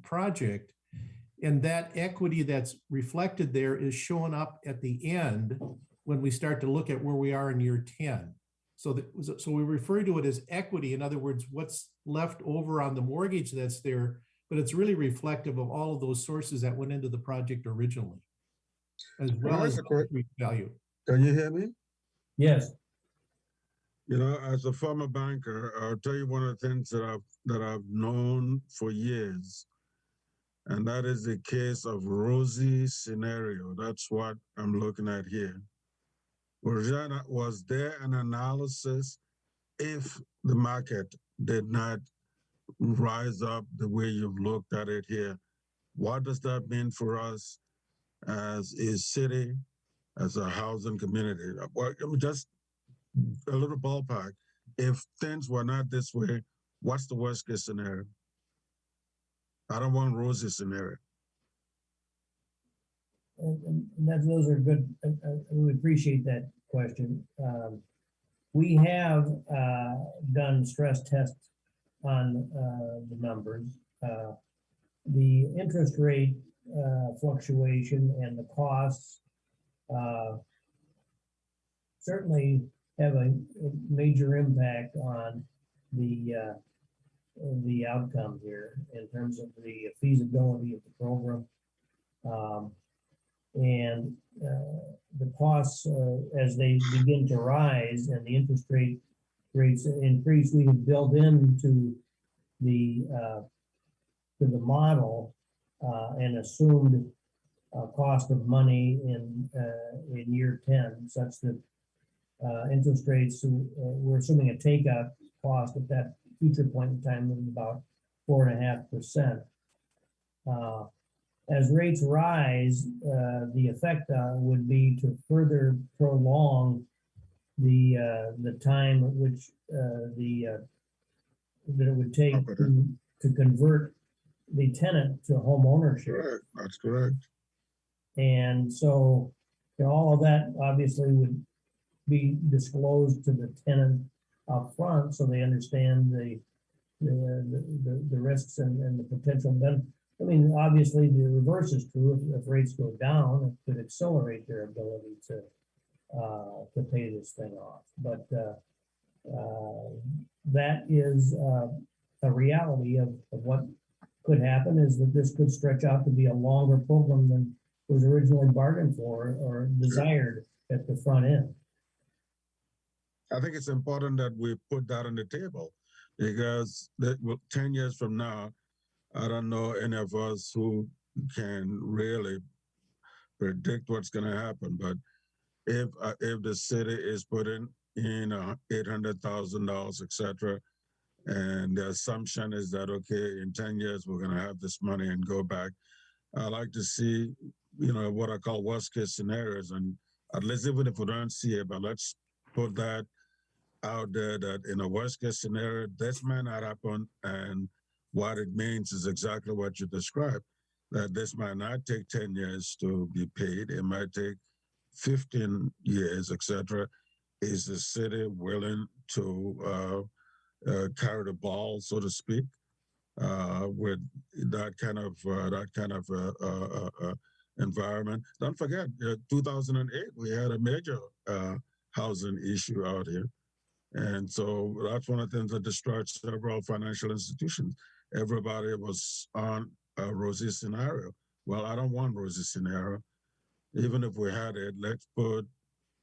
project. And that equity that's reflected there is showing up at the end when we start to look at where we are in year 10. So we refer to it as equity. In other words, what's left over on the mortgage that's there, but it's really reflective of all of those sources that went into the project originally, as well as value. Can you hear me? Yes. You know, as a former banker, I'll tell you one of the things that I've known for years, and that is the case of Rosie scenario. That's what I'm looking at here. Was there an analysis if the market did not rise up the way you've looked at it here? What does that mean for us as a city, as a housing community? Well, I mean, just a little ballpark. If things were not this way, what's the worst case scenario? I don't want rosy scenario. Those are good. We appreciate that question. We have done stress tests on the numbers. The interest rate fluctuation and the costs certainly have a major impact on the outcome here in terms of the feasibility of the program. And the costs, as they begin to rise and the interest rates increase, we have built into the model and assumed cost of money in year 10, such that interest rates, we're assuming a takeout cost at that future point in time of about 4.5%. As rates rise, the effect would be to further prolong the time at which that it would take to convert the tenant to home ownership. Correct. That's correct. And so, you know, all of that obviously would be disclosed to the tenant up front, so they understand the risks and the potential benefit. I mean, obviously, the reverse is true. If rates go down, it could accelerate their ability to pay this thing off. But that is a reality of what could happen, is that this could stretch out to be a longer program than was originally bargained for or desired at the front end. I think it's important that we put that on the table, because 10 years from now, I don't know any of us who can really predict what's going to happen. But if the city is putting in $800,000, etc., and the assumption is that, okay, in 10 years we're going to have this money and go back, I like to see, you know, what I call worst case scenarios, and at least even if we don't see it, but let's put that out there, that in a worst case scenario, this may not happen, and what it means is exactly what you described, that this might not take 10 years to be paid. It might take 15 years, etc. Is the city willing to carry the ball, so to speak, with that kind of environment? Don't forget, 2008, we had a major housing issue out here. And so that's one of the things that destroyed several financial institutions. Everybody was on a rosy scenario. Well, I don't want rosy scenario. Even if we had it, let's put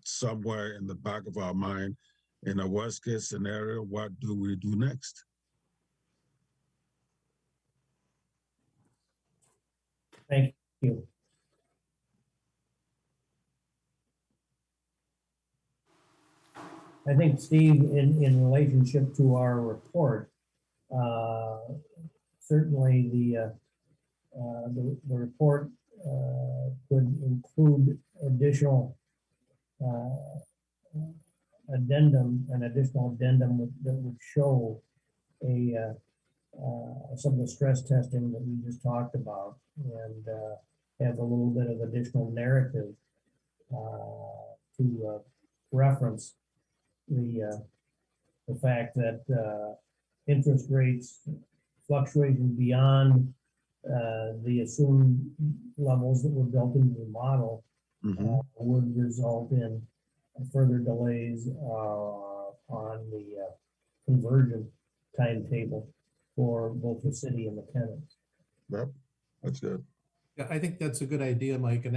somewhere in the back of our mind, in a worst case scenario, what do we do next? Thank you. I think, Steve, in relationship to our report, certainly the report could include additional an additional addendum that would show some of the stress testing that we just talked about, and have a little bit of additional narrative to reference the fact that interest rates fluctuation beyond the assumed levels that were built into the model would result in further delays on the conversion timetable for both the city and the tenants. Yep, that's good. Yeah, I think that's a good idea, Mike, and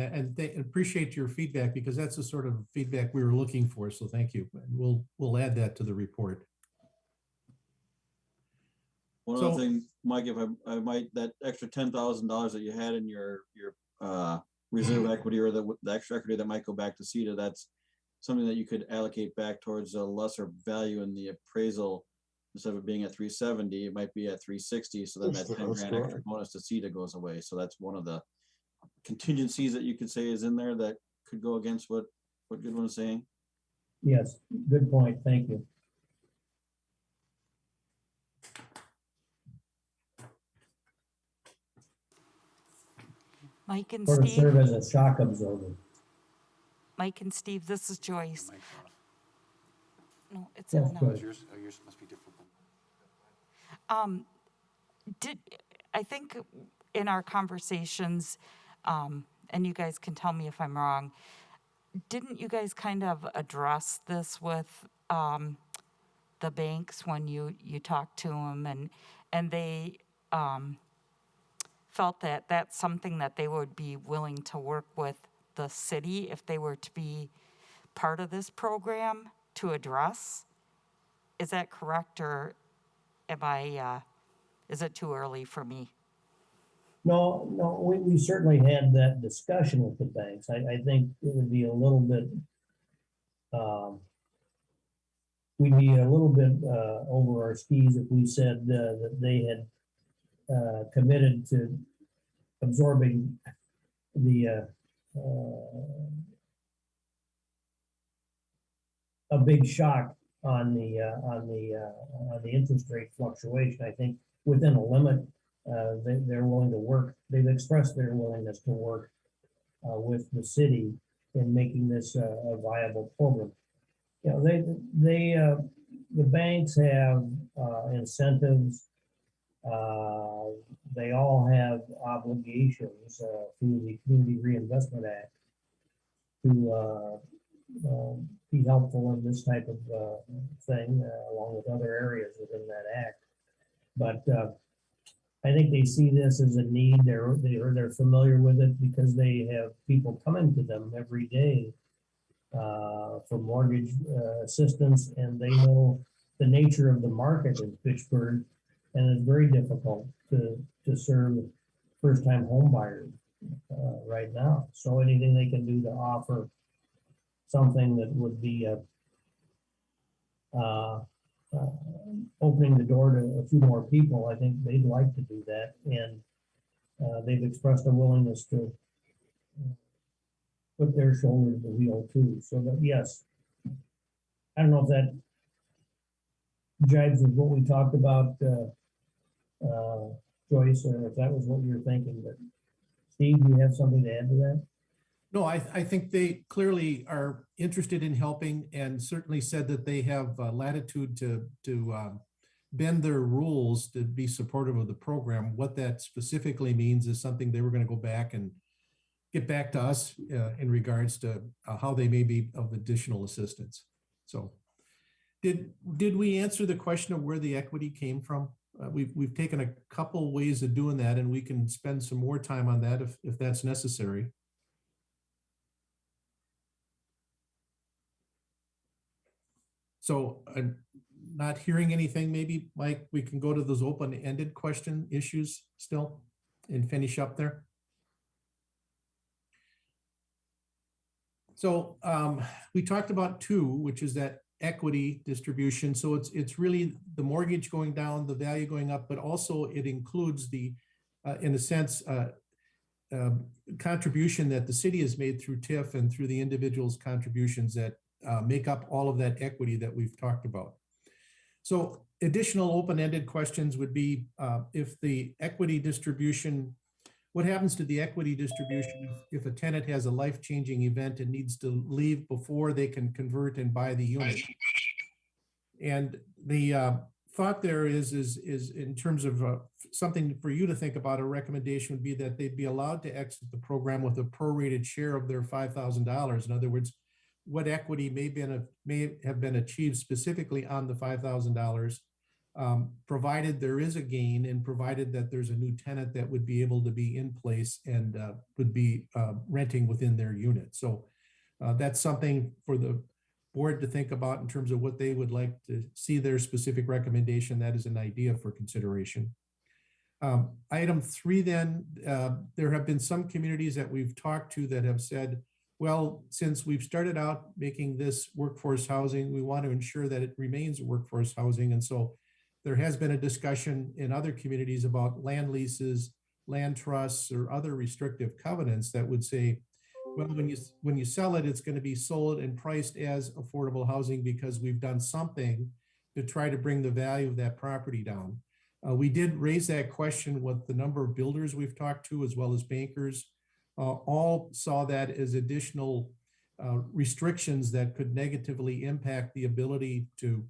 appreciate your feedback because that's the sort of feedback we were looking for. So thank you. And we'll add that to the report. One So- other thing, Mike, if I might, that extra $10,000 that you had in your reserve equity or the extra equity that might go back to CETA, that's something that you could allocate back towards a lesser value in the appraisal. Instead of it being at 370, it might be at 360. So then that 10 That's grand extra correct. bonus to CETA goes away. So that's one of the contingencies that you could say is in there that could go against what Goodwin is saying. Yes, good point. Thank you. Mike and Sort of Steve, serve as a shock absorber. Mike and Steve, this is Joyce. Mic's off. No, it's Yes, on now. go Oh, ahead. yours must be different. I think in our conversations, and you guys can tell me if I'm wrong, didn't you guys kind of address this with the banks when you talked to them and they felt that that's something that they would be willing to work with the city if they were to be part of this program to address? Is that correct, or is it too early for me? No, we certainly had that discussion with the banks. I think it would be a little bit, we'd be a little bit over our skis if we said that they had committed to absorbing the a big shock on the interest rate fluctuation. I think within a limit, they're willing to work. They've expressed their willingness to work with the city in making this a viable program. You know, the banks have incentives. They all have obligations through the Community Reinvestment Act to be helpful in this type of thing, along with other areas within that act. But I think they see this as a need. They're familiar with it because they have people coming to them every day for mortgage assistance, and they know the nature of the market in Fitchburg, and it's very difficult to serve first-time home buyers right now. So anything they can do to offer something that would be opening the door to a few more people, I think they'd like to do that, and they've expressed a willingness to put their shoulder to the wheel too. So that, yes, I don't know if that jives with what we talked about, Joyce, or if that was what you were thinking. But Steve, do you have something to add to that? No, I think they clearly are interested in helping and certainly said that they have latitude to bend their rules to be supportive of the program. What that specifically means is something they were going to go back and get back to us in regards to how they may be of additional assistance. So did we answer the question of where the equity came from? We've taken a couple ways of doing that, and we can spend some more time on that if that's necessary. So I'm not hearing anything. Maybe, Mike, we can go to those open-ended question issues still and finish up there. So we talked about two, which is that equity distribution. So it's really the mortgage going down, the value going up, but also it includes the, in a sense, contribution that the city has made through TIF and through the individuals' contributions that make up all of that equity that we've talked about. So additional open-ended questions would be if the equity distribution, what happens to the equity distribution if a tenant has a life-changing event and needs to leave before they can convert and buy the unit? And the thought there is in terms of something for you to think about, a recommendation would be that they'd be allowed to exit the program with a prorated share of their $5,000. In other words, what equity may have been achieved specifically on the $5,000 provided there is a gain and provided that there's a new tenant that would be able to be in place and would be renting within their unit. So that's something for the board to think about in terms of what they would like to see their specific recommendation. That is an idea for consideration. Item 3, then, there have been some communities that we've talked to that have said, well, since we've started out making this workforce housing, we want to ensure that it remains workforce housing. And so there has been a discussion in other communities about land leases, land trusts, or other restrictive covenants that would say, well, when you sell it, it's going to be sold and priced as affordable housing because we've done something to try to bring the value of that property down. We did raise that question with the number of builders we've talked to, as well as bankers. All saw that as additional restrictions that could negatively impact the ability to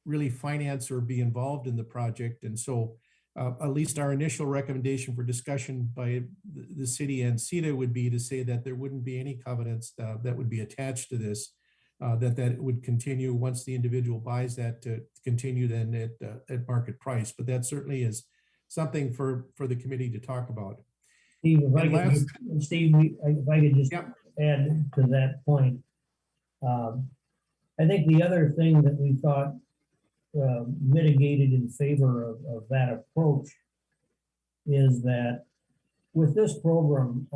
really finance or be involved in the project. And so at least our initial recommendation for discussion by the city and CETA would be to say that there wouldn't be any covenants that would be attached to this, that it would continue once the individual buys that to continue then at market price. But that certainly is something for the committee to talk about. Steve, if I could just Yep. add to that point. I think the other thing that we thought mitigated in favor of that approach is that with this program,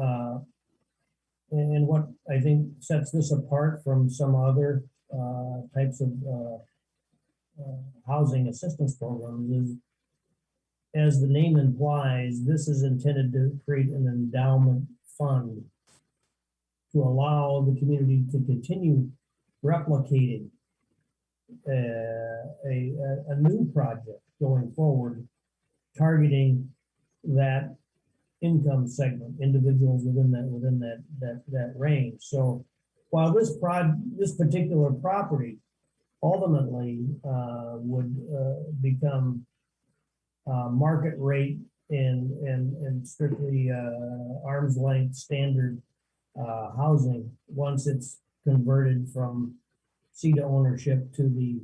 and what I think sets this apart from some other types of housing assistance programs is, as the name implies, this is intended to create an endowment fund to allow the community to continue replicating a new project going forward, targeting that income segment, individuals within that range. So while this particular property ultimately would become market rate and strictly arm's length standard housing once it's converted from CETA ownership to the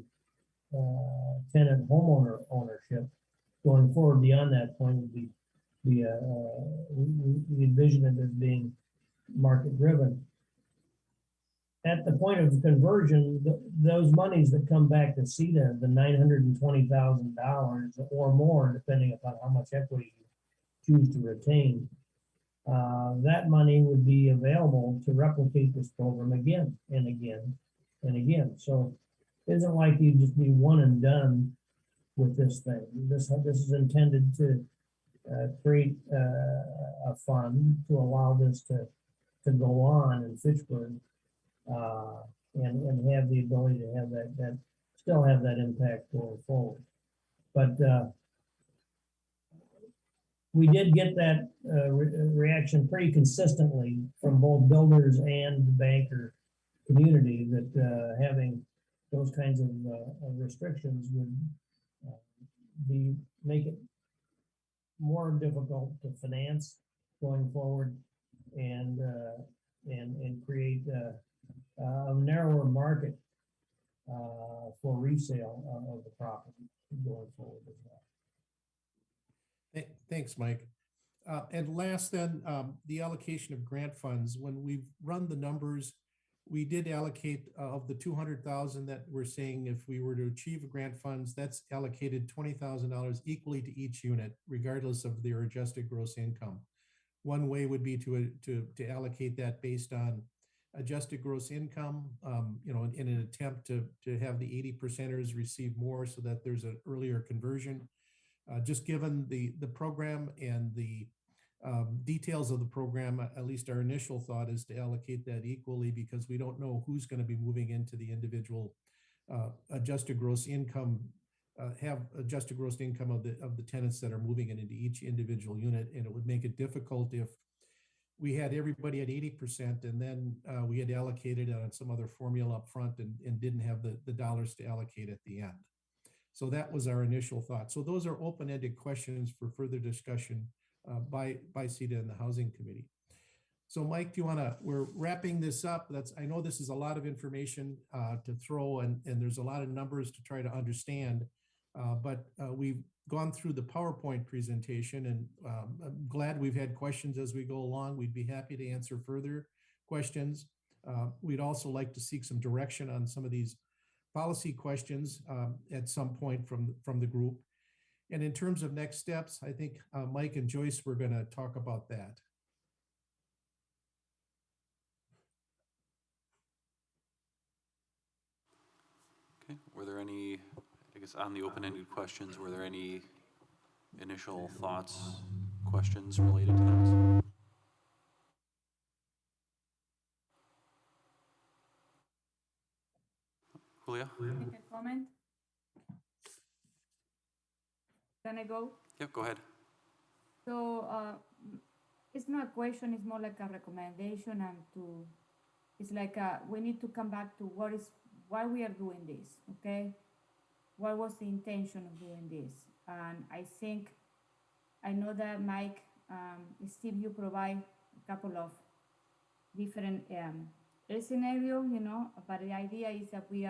tenant homeowner ownership, going forward beyond that point would be we envision it as being market driven. At the point of conversion, those monies that come back to CETA, the $920,000 or more, depending upon how much equity you choose to retain, that money would be available to replicate this program again and again and again. So it isn't like you just be one and done with this thing. This is intended to create a fund to allow this to go on in Fitchburg and have the ability to have that still have that impact going forward. But we did get that reaction pretty consistently from both builders and the banker community that having those kinds of restrictions would make it more difficult to finance going forward and create a narrower market for resale of the property going forward as well. Thanks, Mike. And last then, the allocation of grant funds. When we've run the numbers, we did allocate of the $200,000 that we're saying if we were to achieve grant funds, that's allocated $20,000 equally to each unit, regardless of their adjusted gross income. One way would be to allocate that based on adjusted gross income, in an attempt to have the 80%ers receive more so that there's an earlier conversion. Just given the program and the details of the program, at least our initial thought is to allocate that equally because we don't know who's going to be moving into the individual adjusted gross income, have adjusted gross income of the tenants that are moving into each individual unit. And it would make it difficult if we had everybody at 80% and then we had allocated on some other formula up front and didn't have the dollars to allocate at the end. So that was our initial thought. So those are open-ended questions for further discussion by CETA and the Housing Committee. So Mike, do you want to, we're wrapping this up. I know this is a lot of information to throw and there's a lot of numbers to try to understand. But we've gone through the PowerPoint presentation, and I'm glad we've had questions as we go along. We'd be happy to answer further questions. We'd also like to seek some direction on some of these policy questions at some point from the group. And in terms of next steps, I think Mike and Joyce were going to talk about that. Okay, were there any, I guess on the open-ended questions, were there any initial thoughts, questions related to those? Julia? Make a comment? Can I go? Yep, go ahead. So it's not a question, it's more like a recommendation and it's like we need to come back to why we are doing this, okay? What was the intention of doing this? And I know that Mike, Steve, you provide a couple of different scenarios, but the idea is that we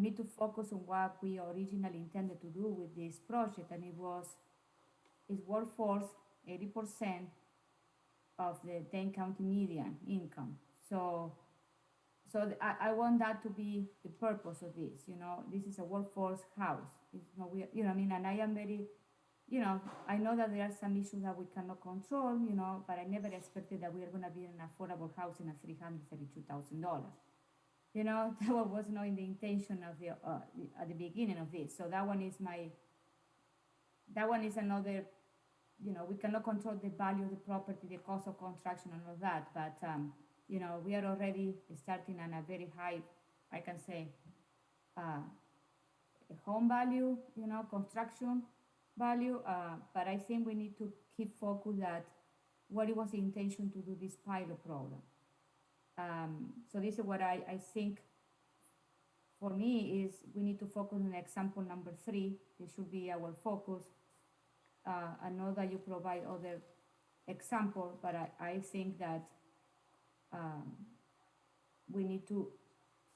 need to focus on what we originally intended to do with this project, and it's workforce 80% of the Dane County median income. So I want that to be the purpose of this. This is a workforce house. It's not weird, and I am very, I know that there are some issues that we cannot control, but I never expected that we are going to be in an affordable housing at $332,000. That was not in the intention of at the beginning of this. So that one is another, we cannot control the value of the property, the cost of construction and all that, but, we are already starting on a very high, I can say, home value, construction value, but I think we need to keep focused at what it was the intention to do this pilot program. So this is what I think for me is we need to focus on example number 3. This should be our focus. I know that you provide other examples, but I think that we need to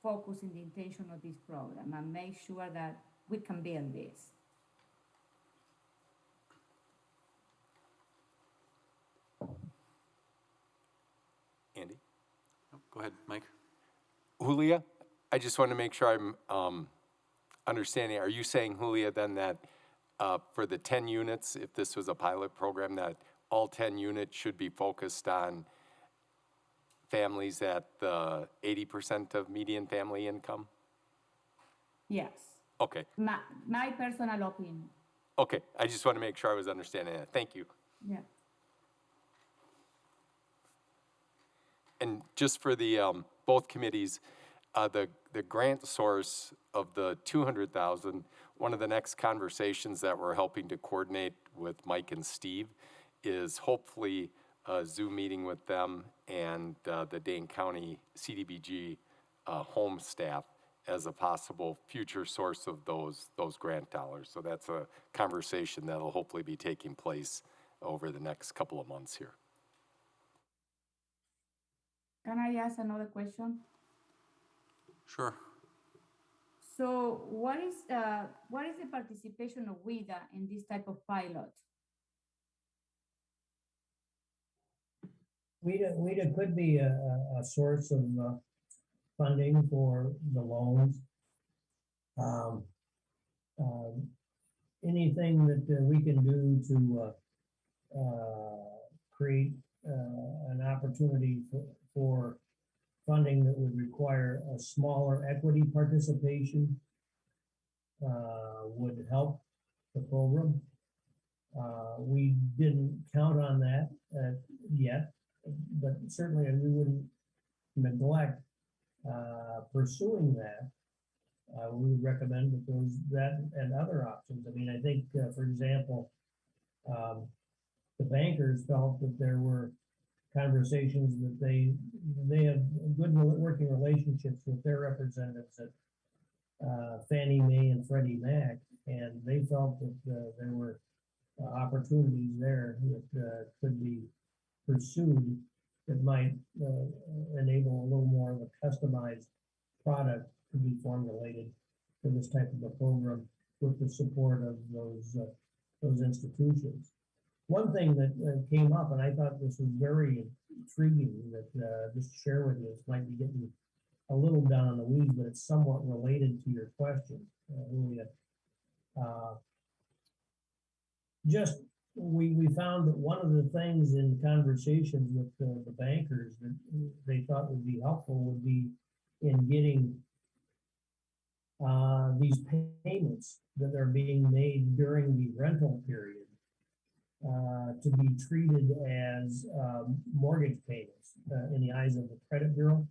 focus on the intention of this program and make sure that we can build this. Andy? Oh, go ahead, Mike. Julia, I just want to make sure I'm understanding. Are you saying, Julia, then that for the 10 units, if this was a pilot program, that all 10 units should be focused on families at the 80% of median family income? Yes. Okay. My personal opinion. Okay. I just want to make sure I was understanding that. Thank you. Yeah. And just for the both committees, the grant source of the $200,000, one of the next conversations that we're helping to coordinate with Mike and Steve is hopefully a Zoom meeting with them and the Dane County CDBG home staff as a possible future source of those grant dollars. So that's a conversation that'll hopefully be taking place over the next couple of months here. Can I ask another question? Sure. So what is the participation of WIDA in this type of pilot? WIDA could be a source of funding for the loans. Anything that we can do to create an opportunity for funding that would require a smaller equity participation would help the program. We didn't count on that yet, but certainly we wouldn't neglect pursuing that. We would recommend that and other options. I mean, I think, for example, the bankers felt that there were conversations that they have good working relationships with their representatives at Fannie Mae and Freddie Mac, and they felt that there were opportunities there that could be pursued that might enable a little more of a customized product to be formulated for this type of a program. with the support of those institutions. One thing that came up, and I thought this was very intriguing, that just to share with you, this might be getting a little down in the weeds, but it's somewhat related to your question, Julia. Just we found that one of the things in conversations with the bankers that they thought would be helpful would be in getting these payments that are being made during the rental period to be treated as mortgage payments in the eyes of the credit bureau,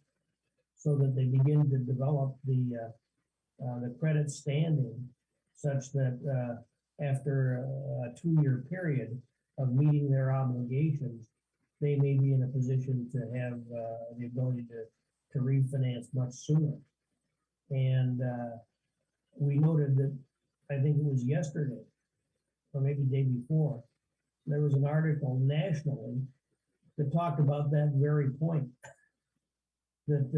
so that they begin to develop the credit standing such that after a 2-year period of meeting their obligations, they may be in a position to have the ability to refinance much sooner. And we noted that, I think it was yesterday, or maybe the day before, there was an article nationally that talked about that very point, that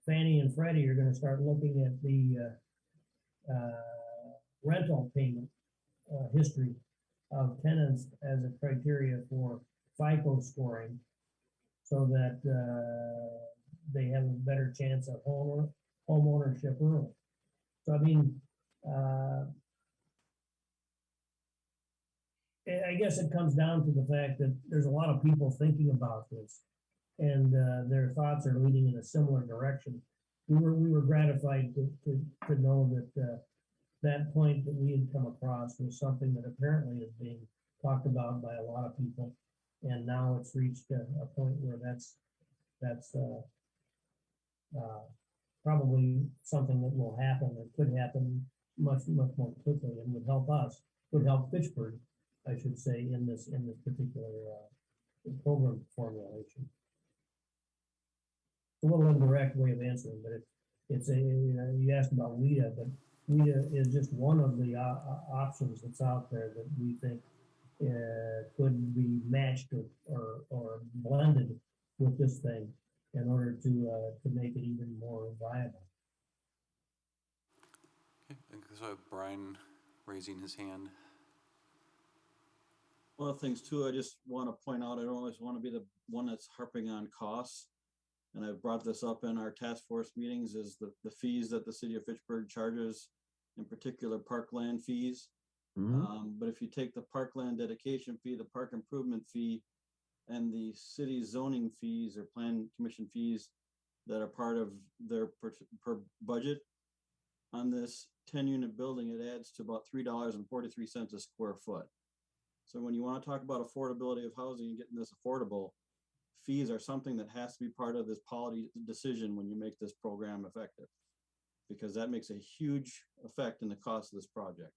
Fannie and Freddie are going to start looking at the rental payment history of tenants as a criteria for FICO scoring, so that they have a better chance of home ownership early. So I mean, I guess it comes down to the fact that there's a lot of people thinking about this, and their thoughts are leading in a similar direction. We were gratified to know that that point that we had come across was something that apparently is being talked about by a lot of people, and now it's reached a point where that's probably something that will happen, or could happen much more quickly, and would help Fitchburg, I should say, in this particular program formulation. It's a little indirect way of answering, but it's a, you asked about WIDA, but WIDA is just one of the options that's out there that we think could be matched or blended with this thing in order to make it even more viable. Okay, I think I saw Brian raising his hand. One of the things too, I just want to point out, I don't always want to be the one that's harping on costs. And I've brought this up in our task force meetings, is the fees that the city of Fitchburg charges, in particular parkland fees. But if you take the parkland dedication fee, the park improvement fee, and the city zoning fees or plan commission fees that are part of their per budget, on this 10-unit building, it adds to about $3.43 a square foot. So when you want to talk about affordability of housing and getting this affordable, fees are something that has to be part of this policy decision when you make this program effective, because that makes a huge effect in the cost of this project.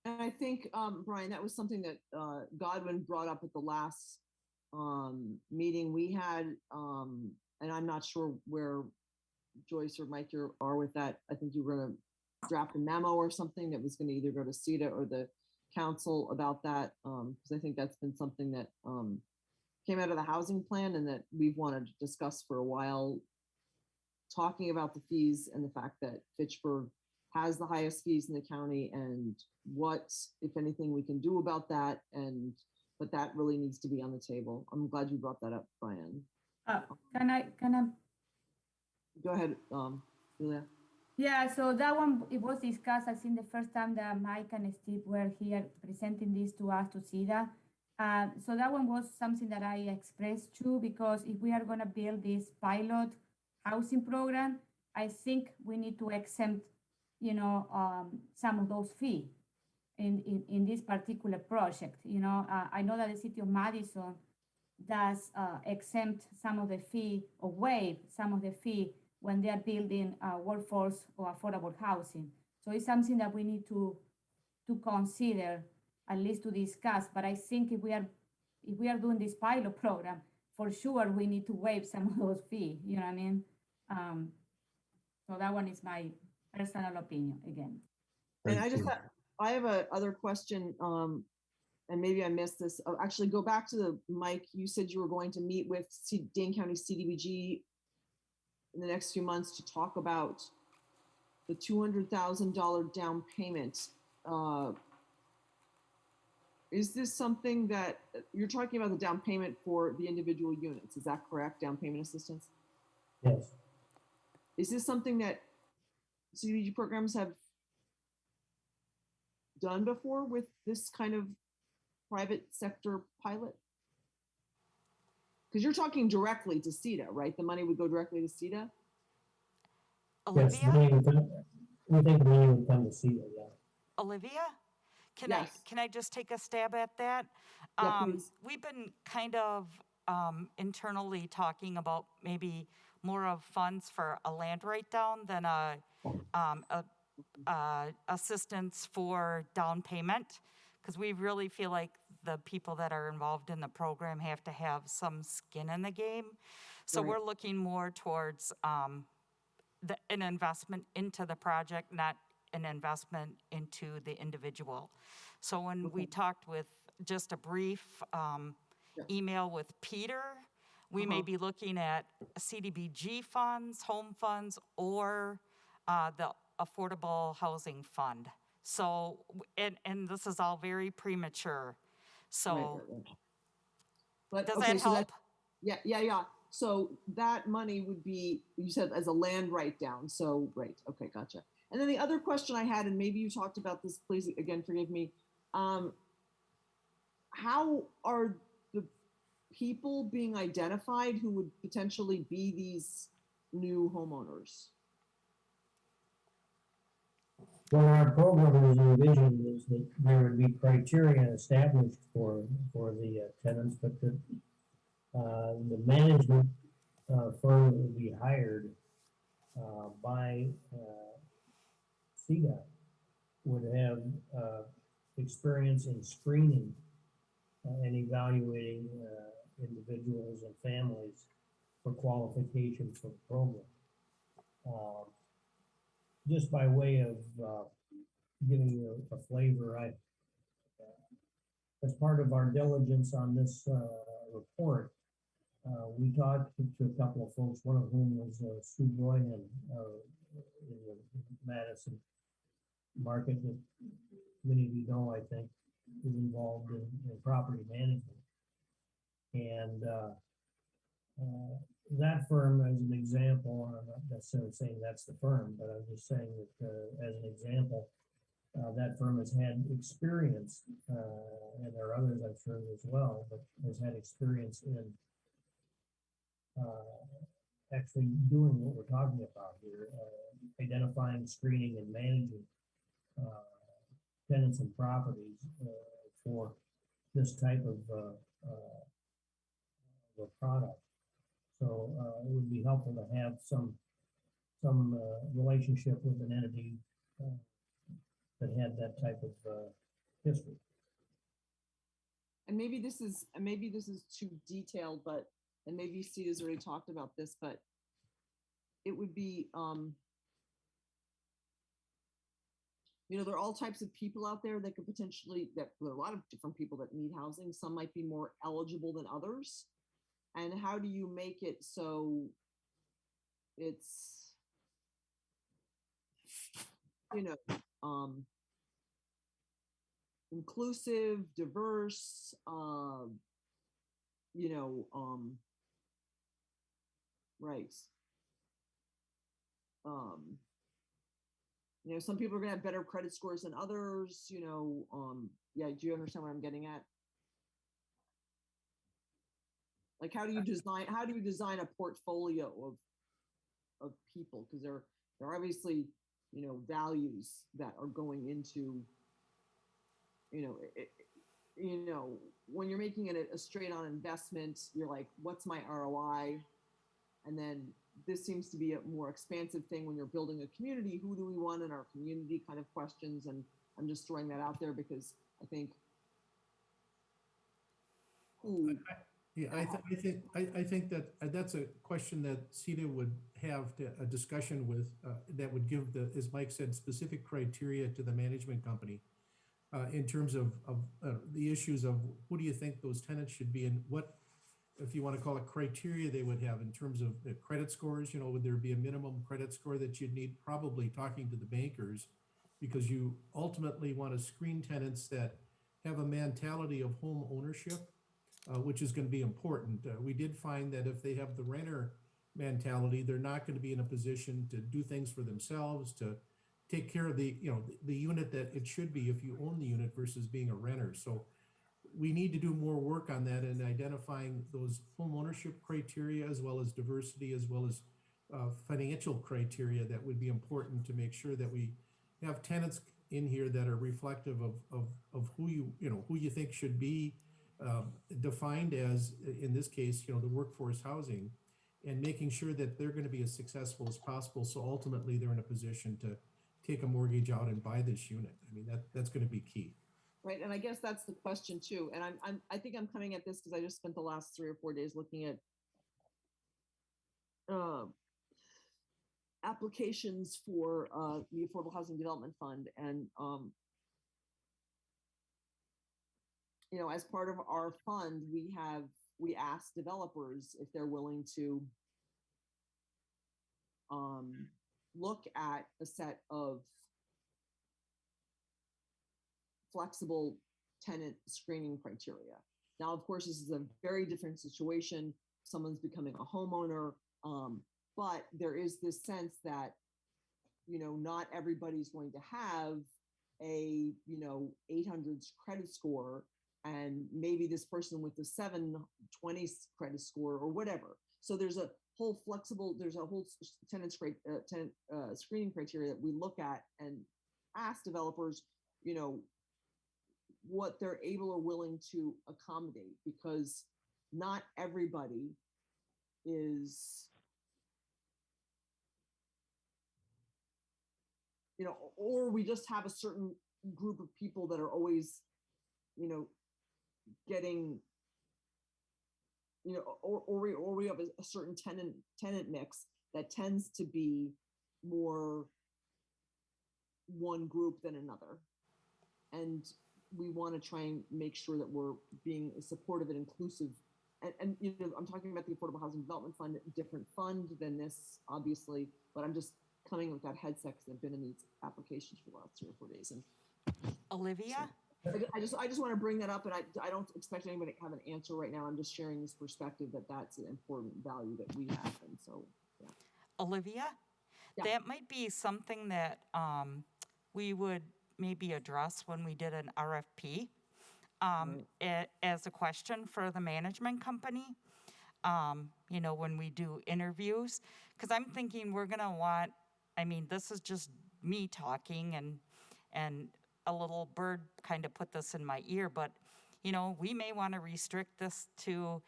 And I think, Brian, that was something that Godwin brought up at the last meeting we had, and I'm not sure where Joyce or Mike are with that. I think you were going to draft a memo or something that was going to either go to CETA or the council about that, because I think that's been something that came out of the housing plan and that we've wanted to discuss for a while, talking about the fees and the fact that Fitchburg has the highest fees in the county, and what, if anything, we can do about that, and but that really needs to be on the table. I'm glad you brought that up, Brian. Can I? Go ahead, Julia. Yeah, so that one, it was discussed, I think, the first time that Mike and Steve were here presenting this to us, to see that. So that one was something that I expressed too, because if we are going to build this pilot housing program, I think we need to exempt, some of those fees in this particular project. I know that the city of Madison does exempt some of the fee, or waive some of the fee when they are building workforce or affordable housing. So it's something that we need to consider, at least to discuss. But I think if we are doing this pilot program, for sure we need to waive some of those fees. You know what I mean? So that one is my personal opinion again. And I have a other question, and maybe I missed this. Actually, go back to the Mike. You said you were going to meet with Dane County CDBG in the next few months to talk about the $200,000 down payment. Is this something that you're talking about, the down payment for the individual units? Is that correct? Down payment assistance? Yes. Is this something that CDBG programs have done before with this kind of private sector pilot? Because you're talking directly to CETA, right? The money would go directly to CETA? Yes, Olivia? we think the money would come to CETA, yeah. Olivia? Yes. Can I just take a stab at that? Yeah, please. We've been kind of internally talking about maybe more of funds for a land write-down than assistance for down payment, because we really feel like the people that are involved in the program have to have some skin in the game. So Right. we're looking more towards an investment into the project, not an investment into the individual. So when we talked with just a brief email with Peter, we may be looking at CDBG funds, home funds, or the Affordable Housing Fund. So, and this is all very premature. So, Right. But, does okay, that so help? Yeah. So that money would be, you said, as a land write down. So, right. Okay, gotcha. And then the other question I had, and maybe you talked about this, please, again, forgive me. How are the people being identified who would potentially be these new homeowners? What our program is envisioned is that there would be criteria established for the tenants, but the management firm that would be hired by CETA would have experience in screening and evaluating individuals and families for qualification for the program. Just by way of giving you a flavor, as part of our diligence on this report, we talked to a couple of folks, one of whom was Sue Boyhan in the Madison market that many of you know, I think, is involved in property management. And that firm, as an example, and I'm not necessarily saying that's the firm, but I'm just saying that as an example, that firm has had experience, and there are others I'm sure as well, but has had experience in actually doing what we're talking about here, identifying, screening, and managing tenants and properties for this type of a product. So it would be helpful to have some relationship with an entity that had that type of history. And maybe this is too detailed, but, and maybe Steve has already talked about this, but it would be, there are all types of people out there that could potentially, there are a lot of different people that need housing. Some might be more eligible than others. And how do you make it so it's, inclusive, diverse, right. Some people are gonna have better credit scores than others, yeah, do you understand what I'm getting at? Like, how do you design a portfolio of people? Because there are obviously, values that are going into, when you're making it a straight on investment, you're like, what's my ROI? And then this seems to be a more expansive thing when you're building a community. Who do we want in our community kind of questions? And I'm just throwing that out there because I think. I think that that's a question that CETA would have a discussion with that would give as Mike said, specific criteria to the management company in terms of the issues of who do you think those tenants should be and what if you want to call it criteria they would have in terms of the credit scores. Would there be a minimum credit score that you'd need? Probably talking to the bankers, because you ultimately want to screen tenants that have a mentality of home ownership, which is going to be important. We did find that if they have the renter mentality, they're not going to be in a position to do things for themselves, to take care of the unit that it should be if you own the unit versus being a renter. So we need to do more work on that and identifying those home ownership criteria, as well as diversity, as well as financial criteria that would be important to make sure that we have tenants in here that are reflective of who you think should be defined as, in this case, the workforce housing, and making sure that they're going to be as successful as possible. So ultimately they're in a position to take a mortgage out and buy this unit. I mean, that's going to be key. Right, and I guess that's the question too. And I think I'm coming at this because I just spent the last 3 or 4 days looking at applications for the Affordable Housing Development Fund, and as part of our fund, we asked developers if they're willing to look at a set of flexible tenant screening criteria. Now, of course, this is a very different situation. Someone's becoming a homeowner, but there is this sense that, not everybody's going to have a, 800 credit score, and maybe this person with the 720 credit score or whatever. So there's a whole tenant screening criteria that we look at and ask developers, what they're able or willing to accommodate, because not everybody is, or we just have a certain group of people that are always, getting, or we have a certain tenant mix that tends to be more one group than another. And we want to try and make sure that we're being supportive and inclusive. And I'm talking about the Affordable Housing Development Fund, different fund than this, obviously, but I'm just coming with that headset because I've been in these applications for the last 3 or 4 days. And Olivia? I just want to bring that up, and I don't expect anybody to have an answer right now. I'm just sharing this perspective that's an important value that we have. And so, yeah. Olivia? Yeah. That might be something that we would maybe address when we did an RFP as a question for the management company, when we do interviews. Because I'm thinking we're going to want, this is just me talking, and a little bird kind of put this in my ear, but, we may want to restrict this to,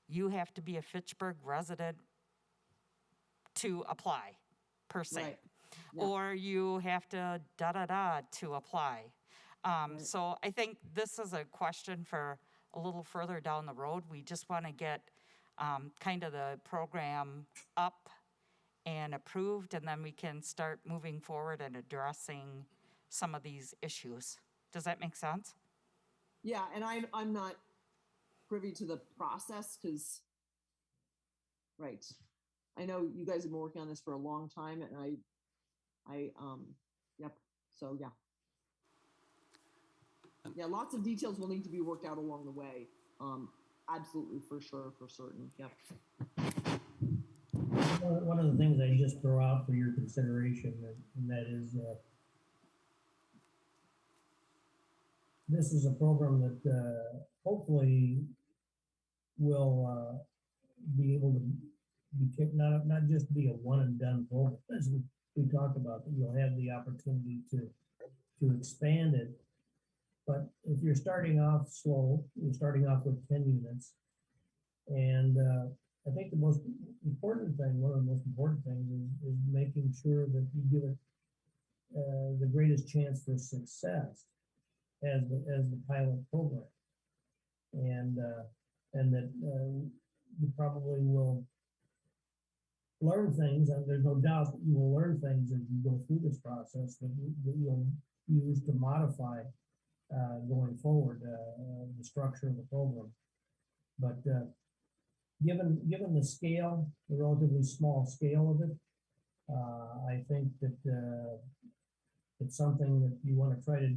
you have to be a Fitchburg resident to apply, per se. Right. Yeah. Or you have to da-da-da to apply. So I think this is a question for a little further down the road. We just want to get kind of the program up and approved, and then we can start moving forward and addressing some of these issues. Does that make sense? Yeah, and I'm not privy to the process because, right, I know you guys have been working on this for a long time, and yep. So yeah. Yeah, lots of details will need to be worked out along the way. Absolutely, for sure, for certain. Yep. One of the things I just throw out for your consideration, and that is, this is a program that hopefully will be able to be not just be a one and done program, as we talked about, that you'll have the opportunity to expand it. But if you're starting off slow, you're starting off with 10 units, and I think one of the most important things is making sure that you give it the greatest chance for success as the pilot program, and that you probably will learn things, and there's no doubt that you will learn things as you go through this process that you'll use to modify going forward the structure of the program. But given the scale, the relatively small scale of it, I think that it's something that you want to try to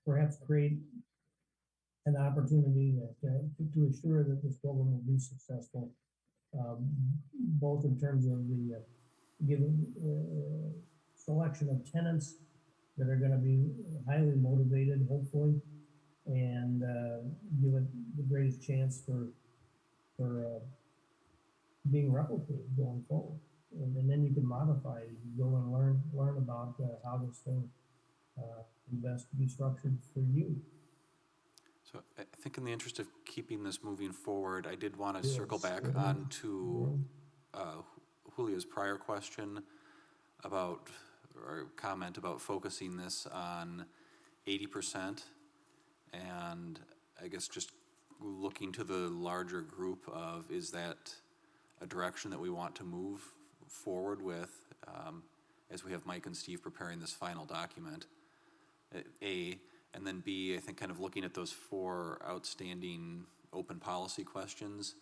perhaps create an opportunity to assure that this program will be successful, both in terms of the giving selection of tenants that are going to be highly motivated, hopefully, and give it the greatest chance for being replicated going forward. And then you can modify it. You go and learn about how this thing can best be structured for you. So I think in the interest of keeping this moving forward, I did want to Yes, circle back certainly. on to Julia's prior question about, or comment about focusing this on 80%. And I guess just looking to the larger group of, is that a direction that we want to move forward with as we have Mike and Steve preparing this final document? A, and then B, I think kind of looking at those 4 outstanding open policy questions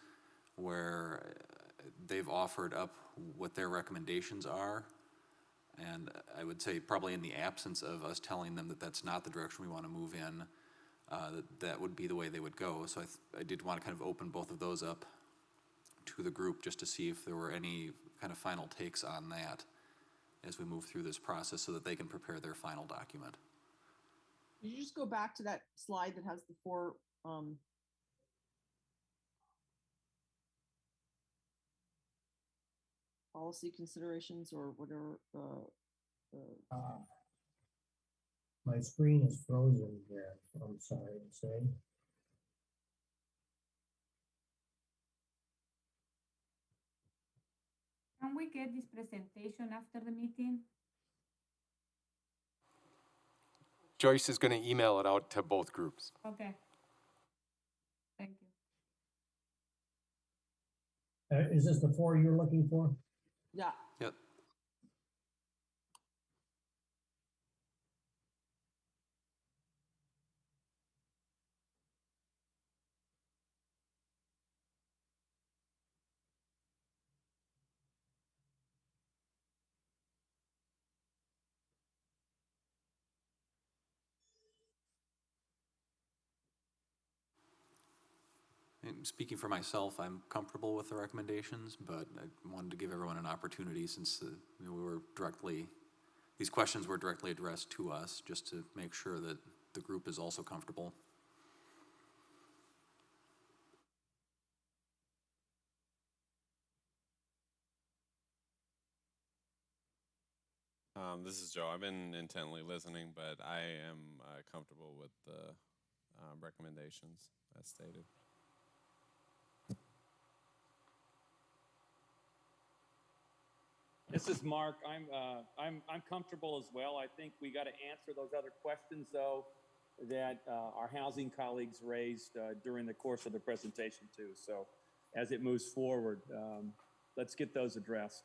where they've offered up what their recommendations are. And I would say probably in the absence of us telling them that that's not the direction we want to move in, that would be the way they would go. So I did want to kind of open both of those up to the group just to see if there were any kind of final takes on that as we move through this process so that they can prepare their final document. Could you just go back to that slide that has the 4 policy considerations or whatever? My screen is frozen there, I'm sorry to say. Can we get this presentation after the meeting? Joyce is going to email it out to both groups. Okay. Thank you. Is this the 4 you're looking for? Yeah. Yep. And speaking for myself, I'm comfortable with the recommendations, but I wanted to give everyone an opportunity since we were these questions were directly addressed to us, just to make sure that the group is also comfortable. This is Joe. I've been intently listening, but I am comfortable with the recommendations as stated. This is Mark. I'm comfortable as well. I think we got to answer those other questions though that our housing colleagues raised during the course of the presentation too. So as it moves forward, let's get those addressed.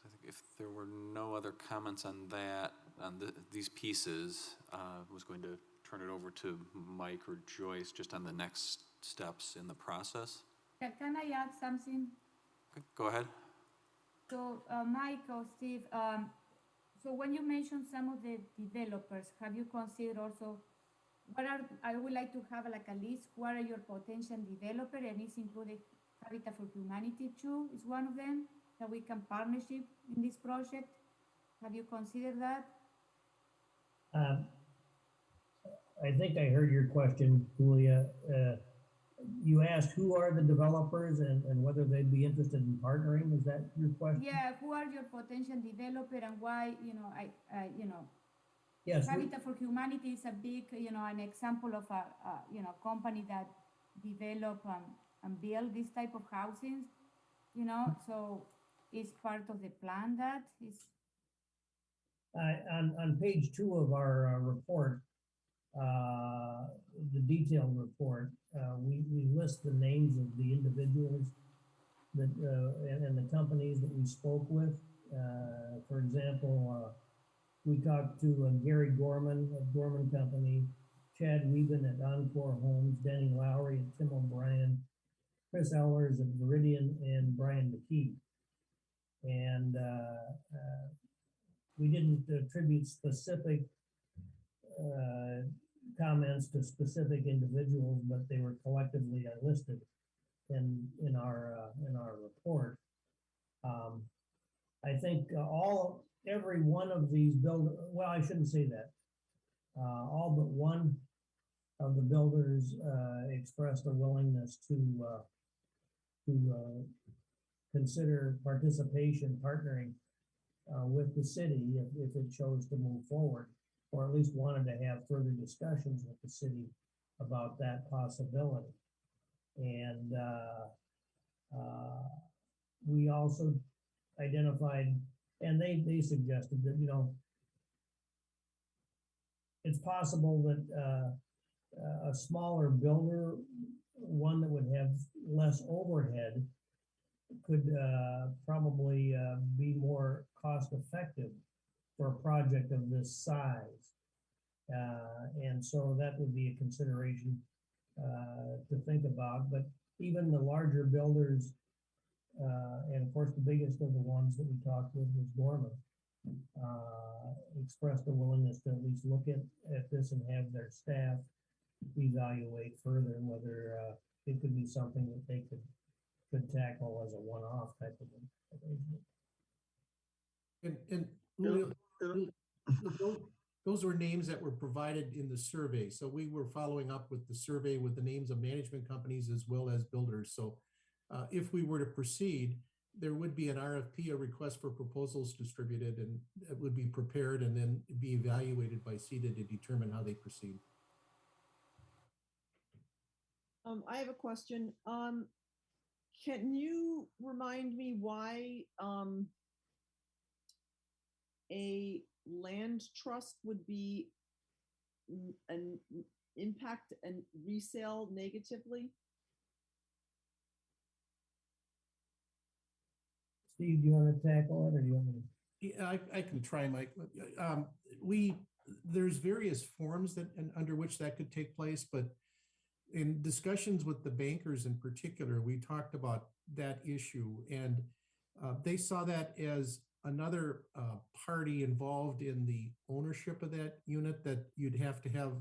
I think if there were no other comments on that, on these pieces, I was going to turn it over to Mike or Joyce just on the next steps in the process. Can I add something? Okay, go ahead. So, Mike or Steve, so when you mentioned some of the developers, have you considered also I would like to have like a list. What are your potential developer, and it's included Habitat for Humanity too is one of them that we can partnership in this project. Have you considered that? I think I heard your question, Julia. You asked who are the developers and whether they'd be interested in partnering. Is that your question? Yeah, who are your potential developer and why, Yes. Habitat for Humanity is a big, an example of a company that develop and build this type of housing, so it's part of the plan that is. On page 2 of our report, the detailed report, we list the names of the individuals that and the companies that we spoke with, For example, we talked to Gary Gorman of Gorman Company, Chad Wieben at Encore Homes, Denny Lowry and Tim O'Brien, Chris Ellers at Viridian, and Brian McKee. And we didn't attribute specific comments to specific individuals, but they were collectively listed in our report. I think every one of these well, I shouldn't say that. All but one of the builders expressed a willingness to consider partnering with the city if it chose to move forward, or at least wanted to have further discussions with the city about that possibility. And we also identified, and they suggested that, it's possible that a smaller builder, one that would have less overhead, could probably be more cost effective for a project of this size. And so that would be a consideration to think about. But even the larger builders, and of course the biggest of the ones that we talked with was Gorman, expressed a willingness to at least look at this and have their staff evaluate further whether it could be something that they could tackle as a one-off type of arrangement. And those were names that were provided in the survey. So we were following up with the survey with the names of management companies as well as builders. So if we were to proceed, there would be an RFP, a request for proposals distributed, and it would be prepared and then be evaluated by CETA to determine how they proceed. I have a question. Can you remind me why a land trust would be an impact and resale negatively? Steve, do you want to tackle it, or do you want me to? Yeah, I can try, Mike. There's various forms that under which that could take place, but in discussions with the bankers in particular, we talked about that issue, and they saw that as another party involved in the ownership of that unit that you'd have to have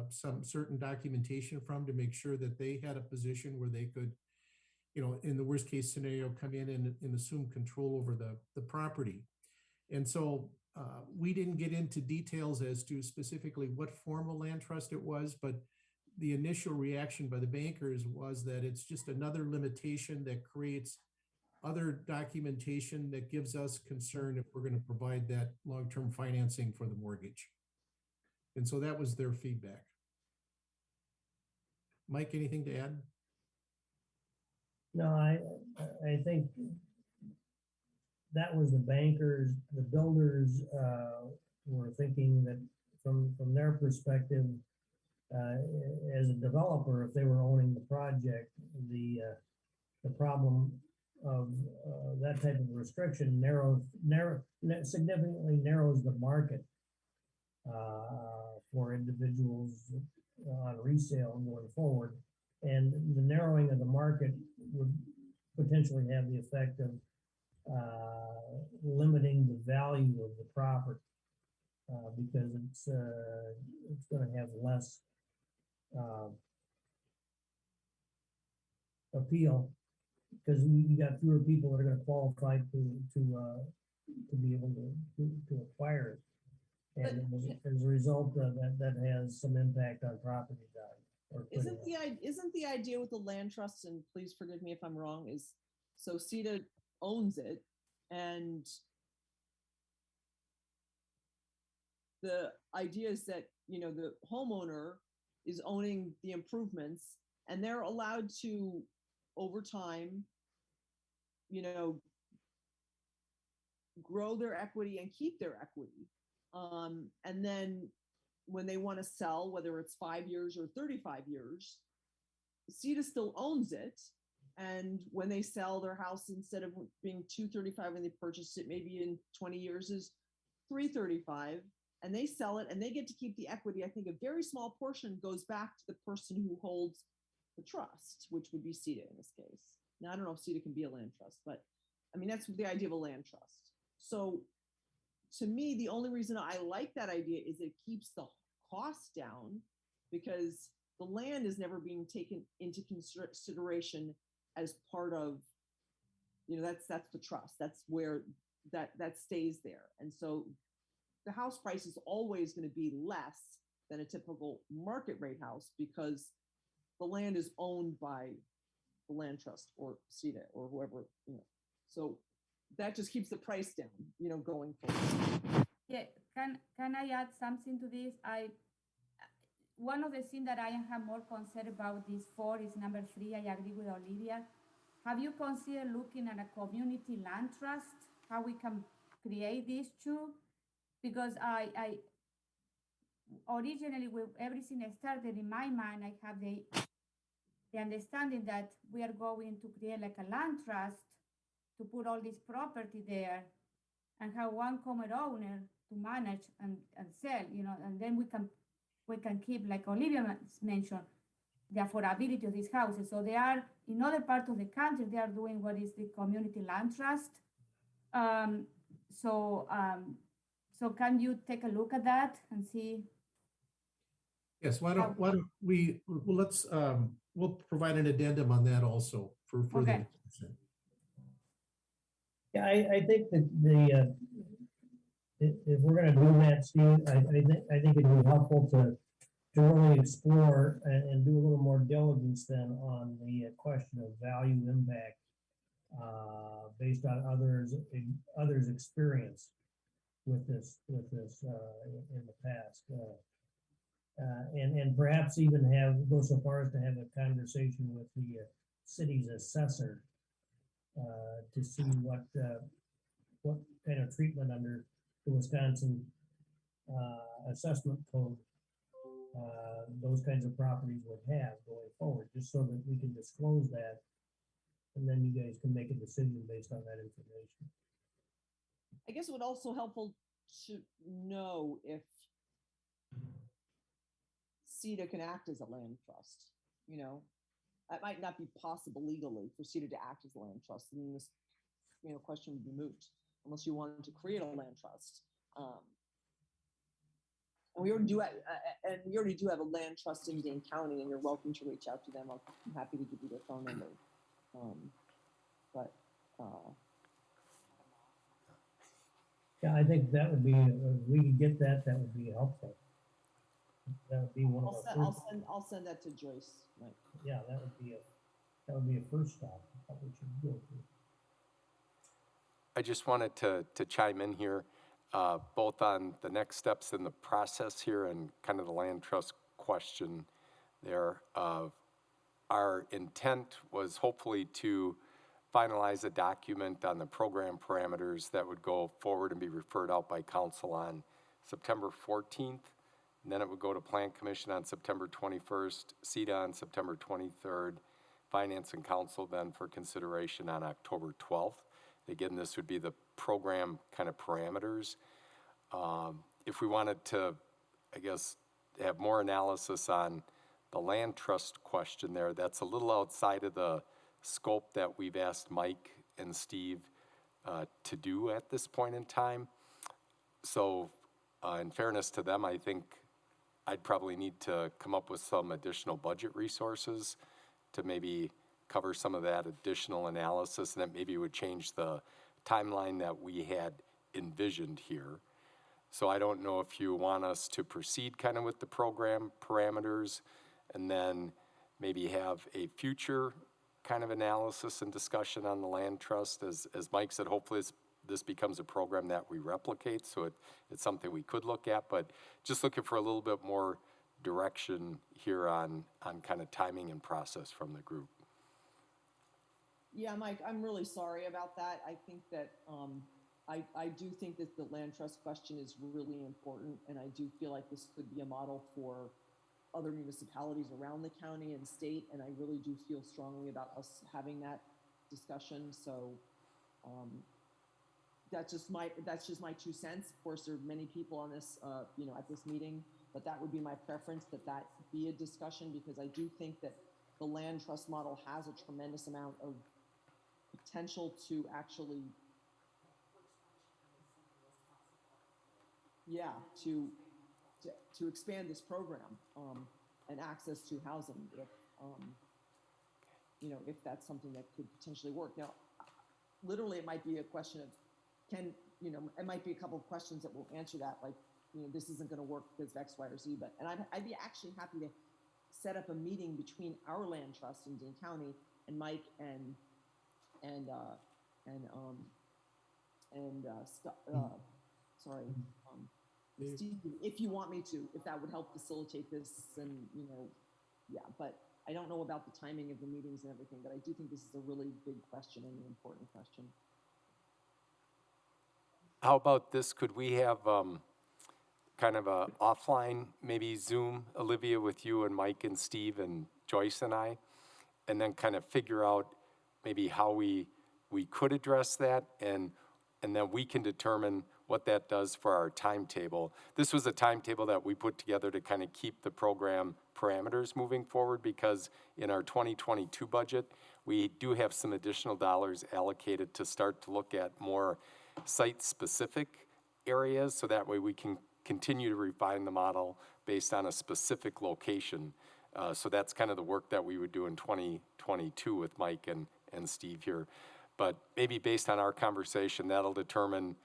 some certain documentation from to make sure that they had a position where they could, in the worst case scenario, come in and assume control over the property. And so we didn't get into details as to specifically what form of land trust it was, but the initial reaction by the bankers was that it's just another limitation that creates other documentation that gives us concern if we're going to provide that long-term financing for the mortgage. And so that was their feedback. Mike, anything to add? No, I think that was the bankers, the builders were thinking that from their perspective, as a developer, if they were owning the project, the problem of that type of restriction significantly narrows the market for individuals on resale going forward. And the narrowing of the market would potentially have the effect of limiting the value of the property because it's going to have less appeal because you got fewer people that are going to qualify to be able to acquire it, and as a result of that has some impact on property value. Isn't the idea with the land trust, and please forgive me if I'm wrong, is so CETA owns it, and the idea is that the homeowner is owning the improvements, and they're allowed to over time grow their equity and keep their equity, and then when they want to sell, whether it's 5 years or 35 years, CETA still owns it, And when they sell their house, instead of being 235 when they purchased it, maybe in 20 years is 335, and they sell it and they get to keep the equity. I think a very small portion goes back to the person who holds the trust, which would be CETA in this case. Now, I don't know if CETA can be a land trust, but I mean, that's the idea of a land trust. So to me, the only reason I like that idea is it keeps the cost down, because the land is never being taken into consideration as part of, that's the trust. That's where that stays there. And so the house price is always going to be less than a typical market rate house, because the land is owned by the land trust or CETA or whoever, so that just keeps the price down, going forward. Yeah, can I add something to this? One of the things that I have more concerned about this for is number 3. I agree with Olivia. Have you considered looking at a community land trust? How we can create these two? Because I originally, when everything started in my mind, I have the understanding that we are going to create like a land trust to put all this property there and have one common owner to manage and sell, and then we can keep, like Olivia mentioned, the affordability of these houses. So they are, in other parts of the country, they are doing what is the community land trust. So can you take a look at that and see? Yes, why don't let's, we'll provide an addendum on that also for further Okay. discussion. Yeah, I think that if we're gonna do that, Steve, I think it'd be helpful to really explore and do a little more diligence then on the question of value impact based on others' experience with this in the past. And perhaps even go so far as to have a conversation with the city's assessor to see what kind of treatment under the Wisconsin assessment code those kinds of properties would have going forward, just so that we can disclose that, and then you guys can make a decision based on that information. I guess it would also helpful to know if CETA can act as a land trust. That might not be possible legally for CETA to act as a land trust. I mean, this, question would be moot unless you wanted to create a land trust. And we already do have a land trust in Dane County, and you're welcome to reach out to them. I'm happy to give you their phone number. Yeah, I think that would be, if we could get that, that would be helpful. That would be one of our first. I'll send that to Joyce. Right. Yeah, that would be a first stop that we should go to. I just wanted to chime in here, both on the next steps in the process here and kind of the land trust question there. Our intent was hopefully to finalize a document on the program parameters that would go forward and be referred out by council on September 14th. And then it would go to Plan Commission on September 21st, CETA on September 23rd, Finance and Council then for consideration on October 12th. Again, this would be the program kind of parameters. If we wanted to, I guess, have more analysis on the land trust question there, that's a little outside of the scope that we've asked Mike and Steve to do at this point in time. So in fairness to them, I think I'd probably need to come up with some additional budget resources to maybe cover some of that additional analysis, and that maybe would change the timeline that we had envisioned here. So I don't know if you want us to proceed kind of with the program parameters and then maybe have a future kind of analysis and discussion on the land trust. As Mike said, hopefully this becomes a program that we replicate, so it's something we could look at, but just looking for a little bit more direction here on kind of timing and process from the group. Yeah, Mike, I'm really sorry about that. I think that I do think that the land trust question is really important, and I do feel like this could be a model for other municipalities around the county and state, and I really do feel strongly about us having that discussion. So that's just my 2 cents. Of course, there are many people on this, at this meeting, but that would be my preference, that be a discussion, because I do think that the land trust model has a tremendous amount of potential to actually, to expand this program and access to housing, if that's something that could potentially work. Now, literally, it might be a question of, it might be a couple of questions that will answer that, like, this isn't going to work because of X, Y, or Z. And I'd be actually happy to set up a meeting between our land trust in Dane County and Mike and Steve, if you want me to, if that would help facilitate this, and but I don't know about the timing of the meetings and everything, but I do think this is a really big question and an important question. How about this? Could we have kind of a offline, maybe Zoom, Olivia, with you and Mike and Steve and Joyce and I, and then kind of figure out maybe how we could address that, and then we can determine what that does for our timetable. This was a timetable that we put together to kind of keep the program parameters moving forward, because in our 2022 budget, we do have some additional dollars allocated to start to look at more site-specific areas, so that way we can continue to refine the model based on a specific location. So that's kind of the work that we would do in 2022 with Mike and Steve here. But maybe based on our conversation, that'll determine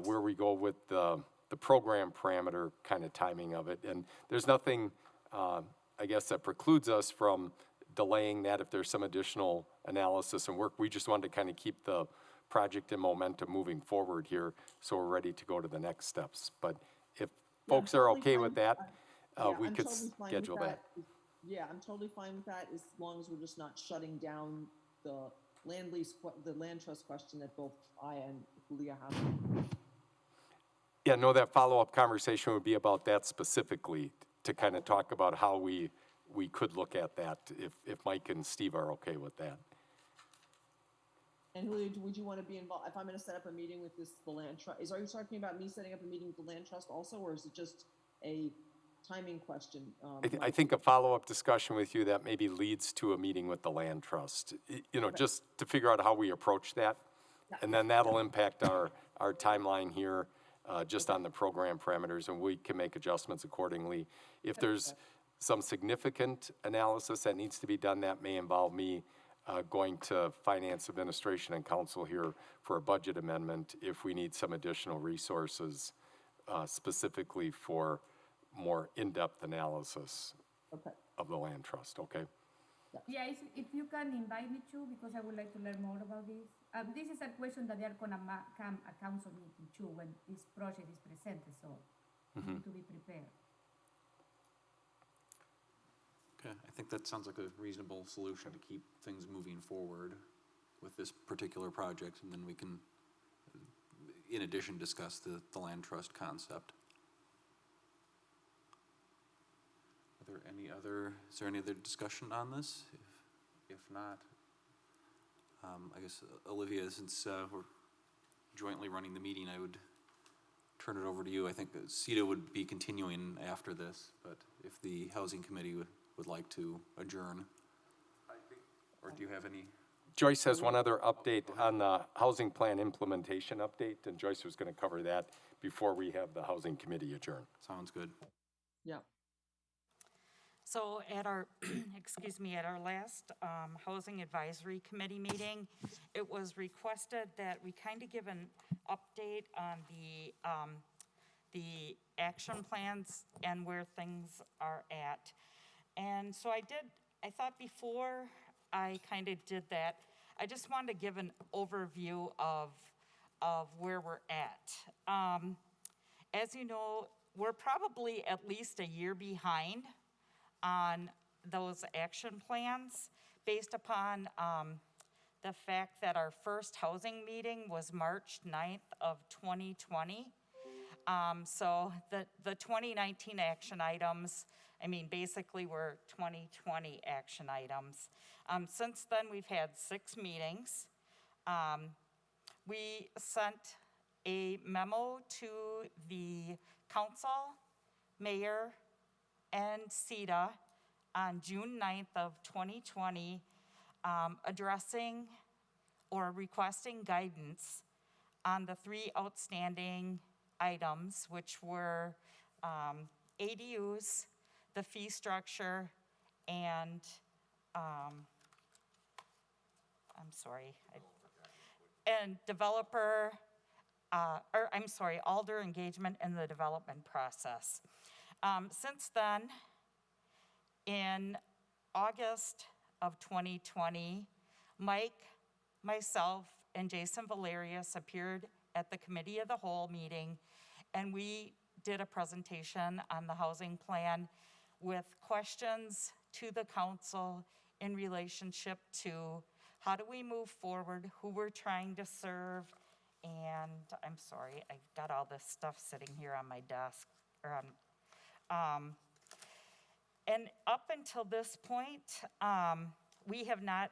where we go with the program parameter kind of timing of it. And there's nothing, I guess, that precludes us from delaying that if there's some additional analysis and work. We just wanted to kind of keep the project and momentum moving forward here, so we're ready to go to the next steps. But if folks are okay with that, we could schedule that. Yeah, I'm totally fine with that, as long as we're just not shutting down the land trust question that both I and Leah have. Yeah, no, that follow-up conversation would be about that specifically, to kind of talk about how we could look at that, if Mike and Steve are okay with that. And Julia, would you want to be involved? If I'm going to set up a meeting with the land trust, are you talking about me setting up a meeting with the land trust also, or is it just a timing question? I think a follow-up discussion with you that maybe leads to a meeting with the land trust, just to figure out how we approach that. And then that'll impact our timeline here, just on the program parameters, and we can make adjustments accordingly. If there's some significant analysis that needs to be done, that may involve me going to Finance Administration and Council here for a budget amendment if we need some additional resources specifically for more in-depth analysis of the land trust, okay? Yeah, if you can invite me to, because I would like to learn more about this. This is a question that they are gonna come at council meeting too, when this project is presented, so we need to be prepared. Okay, I think that sounds like a reasonable solution to keep things moving forward with this particular project, and then we can, in addition, discuss the land trust concept. Is there any other discussion on this? If not, I guess, Olivia, since we're jointly running the meeting, I would turn it over to you. I think CETA would be continuing after this, but if the Housing Committee would like to adjourn, or do you have any? Joyce has one other update on the housing plan implementation update, and Joyce was going to cover that before we have the Housing Committee adjourn. Sounds good. Yeah. So at our, at our last Housing Advisory Committee meeting, it was requested that we kind of give an update on the action plans and where things are at. And so I thought before I kind of did that, I just wanted to give an overview of where we're at. As you know, we're probably at least a year behind on those action plans, based upon the fact that our first housing meeting was March 9th of 2020. So the 2019 action items I mean, basically, we're 2020 action items. Since then, we've had 6 meetings. We sent a memo to the council, mayor, and CETA on June 9th of 2020, addressing or requesting guidance on the 3 outstanding items, which were ADUs, the fee structure, and, I'm sorry, and developer, alder engagement in the development process. Since then, in August of 2020, Mike, myself, and Jason Valerius appeared at the Committee of the Whole meeting, and we did a presentation on the housing plan with questions to the council in relationship to how do we move forward, who we're trying to serve, and I'm sorry, I've got all this stuff sitting here on my desk, and up until this point, we have not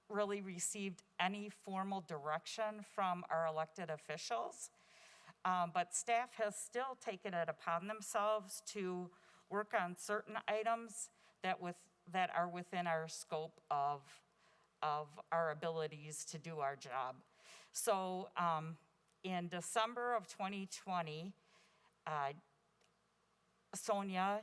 really received any formal direction from our elected officials, but staff has still taken it upon themselves to work on certain items that are within our scope of our abilities to do our job. So in December of 2020, Sonia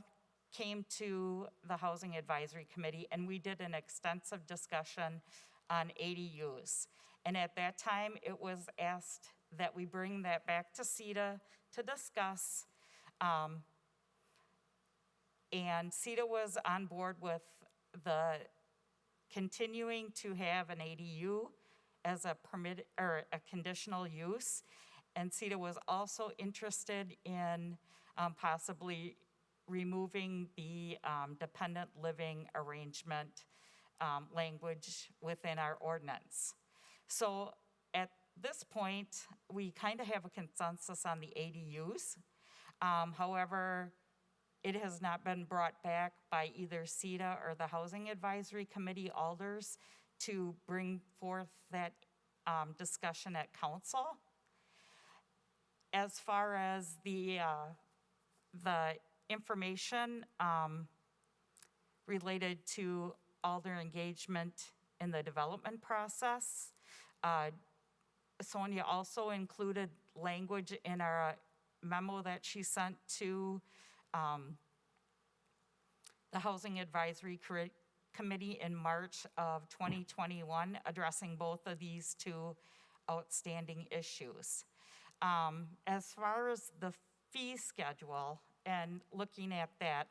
came to the Housing Advisory Committee, and we did an extensive discussion on ADUs. And at that time, it was asked that we bring that back to CETA to discuss. And CETA was on board with the continuing to have an ADU as a permit or a conditional use. And CETA was also interested in possibly removing the dependent living arrangement language within our ordinance. So at this point, we kind of have a consensus on the ADUs. However, it has not been brought back by either CETA or the Housing Advisory Committee alders to bring forth that discussion at council. As far as the information related to alder engagement in the development process, Sonia also included language in our memo that she sent to the Housing Advisory Committee in March of 2021, addressing both of these 2 outstanding issues. As far as the fee schedule and looking at that,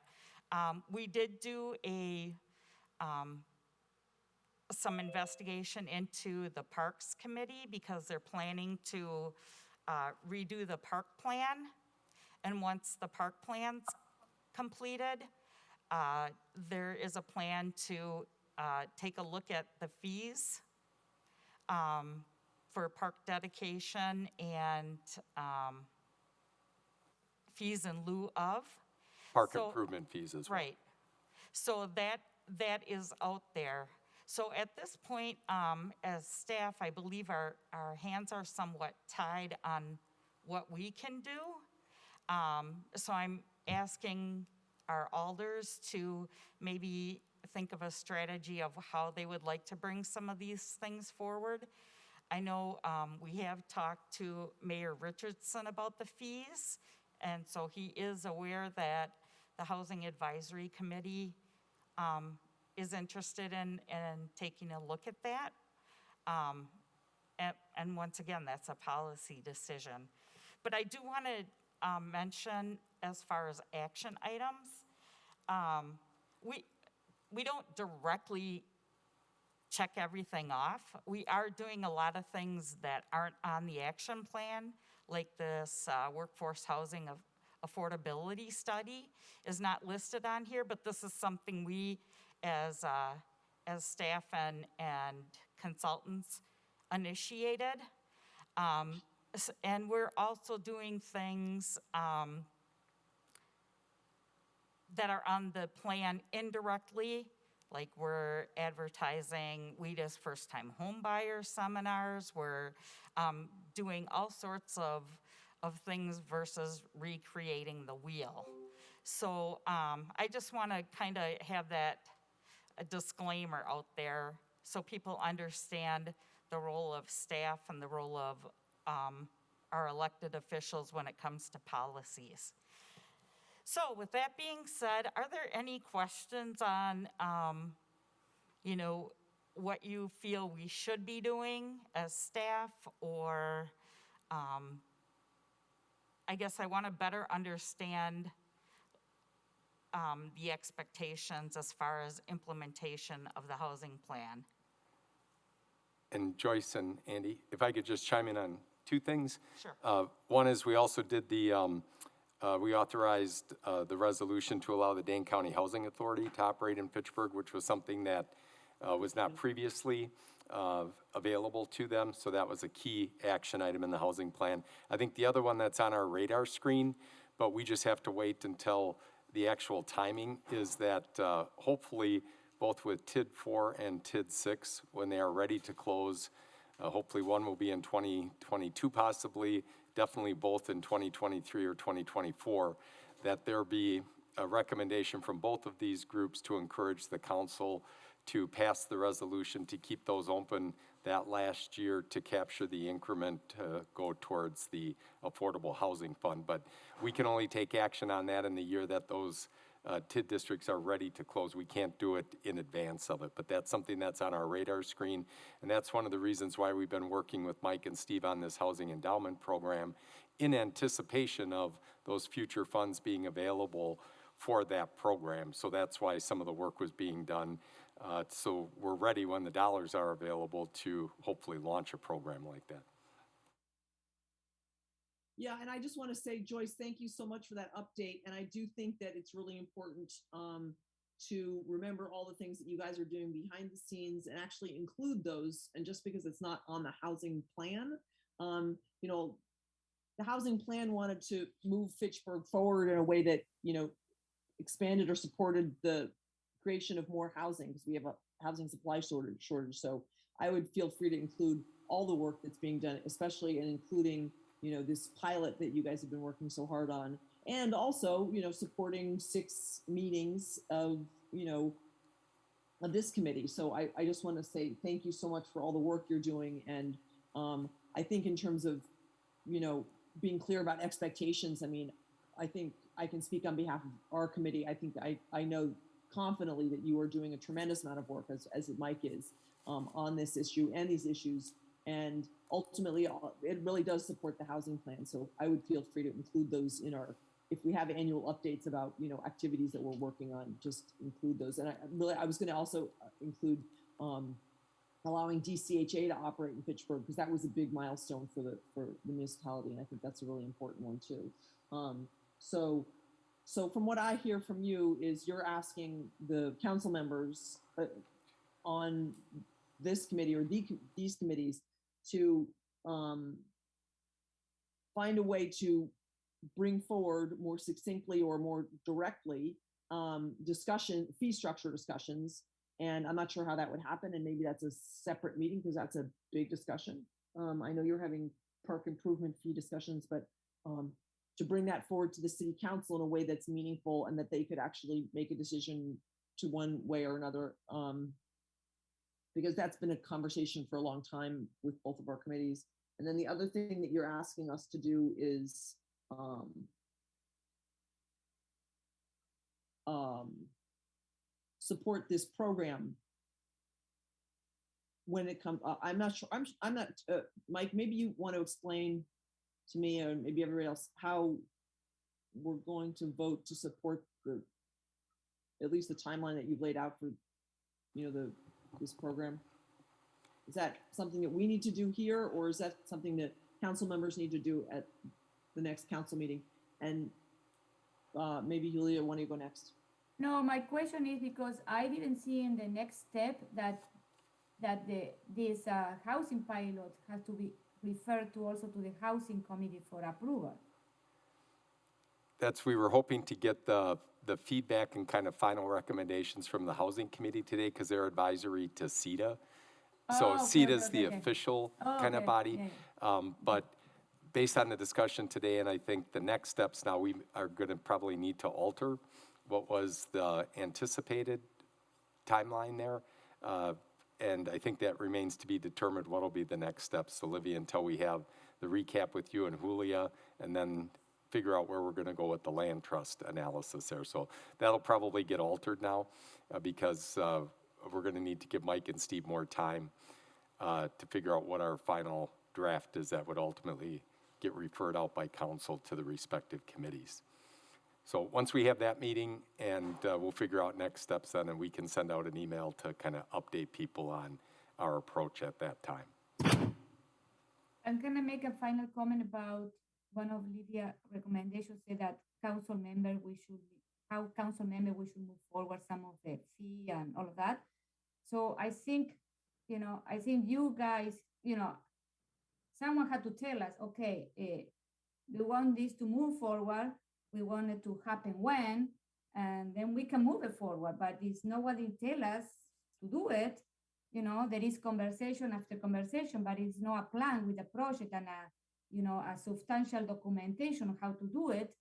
we did do some investigation into the Parks Committee because they're planning to redo the park plan. And once the park plan's completed, there is a plan to take a look at the fees for park dedication and fees in lieu of. Park improvement fees as well. Right. So that is out there. So at this point, as staff, I believe our hands are somewhat tied on what we can do. So I'm asking our alders to maybe think of a strategy of how they would like to bring some of these things forward. I know we have talked to Mayor Richardson about the fees, and so he is aware that the Housing Advisory Committee is interested in taking a look at that. And once again, that's a policy decision. But I do want to mention, as far as action items, we don't directly check everything off. We are doing a lot of things that aren't on the action plan, like this workforce housing of affordability study is not listed on here, but this is something we as staff and consultants initiated. And we're also doing things that are on the plan indirectly, like we're advertising WHEDA's first-time home buyer seminars, we're doing all sorts of things versus recreating the wheel. So I just want to kind of have that a disclaimer out there so people understand the role of staff and the role of our elected officials when it comes to policies. So with that being said, are there any questions on, what you feel we should be doing as staff, or I guess I want to better understand the expectations as far as implementation of the housing plan. And Joyce and Andy, if I could just chime in on two things. Sure. One is we also did we authorized the resolution to allow the Dane County Housing Authority to operate in Fitchburg, which was something that was not previously available to them. So that was a key action item in the housing plan. I think the other one that's on our radar screen, but we just have to wait until the actual timing, is that hopefully both with TID 4 and TID 6, when they are ready to close, hopefully one will be in 2022 possibly, definitely both in 2023 or 2024, that there be a recommendation from both of these groups to encourage the council to pass the resolution to keep those open that last year to capture the increment to go towards the Affordable Housing Fund. But we can only take action on that in the year that those TID districts are ready to close. We can't do it in advance of it, but that's something that's on our radar screen. And that's one of the reasons why we've been working with Mike and Steve on this housing endowment program in anticipation of those future funds being available for that program. So that's why some of the work was being done. So we're ready when the dollars are available to hopefully launch a program like that. Yeah, and I just want to say, Joyce, thank you so much for that update. And I do think that it's really important to remember all the things that you guys are doing behind the scenes and actually include those. And just because it's not on the housing plan, the housing plan wanted to move Fitchburg forward in a way that, expanded or supported the creation of more housing, because we have a housing supply shortage. So I would feel free to include all the work that's being done, especially in including, this pilot that you guys have been working so hard on, and also, supporting 6 meetings of this committee. So I just want to say thank you so much for all the work you're doing. And I think in terms of, being clear about expectations, I think I can speak on behalf of our committee. I think I know confidently that you are doing a tremendous amount of work, as Mike is, on this issue and these issues. And ultimately, it really does support the housing plan. So I would feel free to include those in if we have annual updates about, activities that we're working on, just include those. And I was going to also include allowing DCHA to operate in Fitchburg, because that was a big milestone for the municipality. And I think that's a really important one too. So from what I hear from you is you're asking the council members on this committee or these committees to find a way to bring forward more succinctly or more directly fee structure discussions. And I'm not sure how that would happen. And maybe that's a separate meeting, because that's a big discussion. I know you're having park improvement fee discussions, but to bring that forward to the city council in a way that's meaningful and that they could actually make a decision to one way or another. Because that's been a conversation for a long time with both of our committees. And then the other thing that you're asking us to do is support this program when it comes. I'm not sure. I'm not. Mike, maybe you want to explain to me, or maybe everybody else, how we're going to vote to support at least the timeline that you've laid out for, this program. Is that something that we need to do here, or is that something that council members need to do at the next council meeting? And maybe Julia, why don't you go next? No, my question is because I didn't see in the next step that this housing pilot has to be referred to also to the housing committee for approval. we were hoping to get the feedback and kind of final recommendations from the Housing Committee today because they're advisory to CETA. So Oh, okay, CETA is okay, the okay. official Oh, kind of okay, body. yeah, But based on the discussion today, and I think the next steps now, we are going to probably need to alter what was the anticipated timeline there. And I think that remains to be determined what will be the next steps, Olivia, until we have the recap with you and Julia, and then figure out where we're going to go with the land trust analysis there. So that'll probably get altered now because we're going to need to give Mike and Steve more time to figure out what our final draft is that would ultimately get referred out by council to the respective committees. So once we have that meeting, and we'll figure out next steps then, and we can send out an email to kind of update people on our approach at that time. I'm gonna make a final comment about one of Lydia's recommendations, say that council member, we should move forward some of the fee and all of that. So I think you guys, someone had to tell us, okay, we want this to move forward. We want it to happen when, and then we can move it forward. But if nobody tell us to do it, there is conversation after conversation, but it's not a plan with a project and a substantial documentation of how to do it.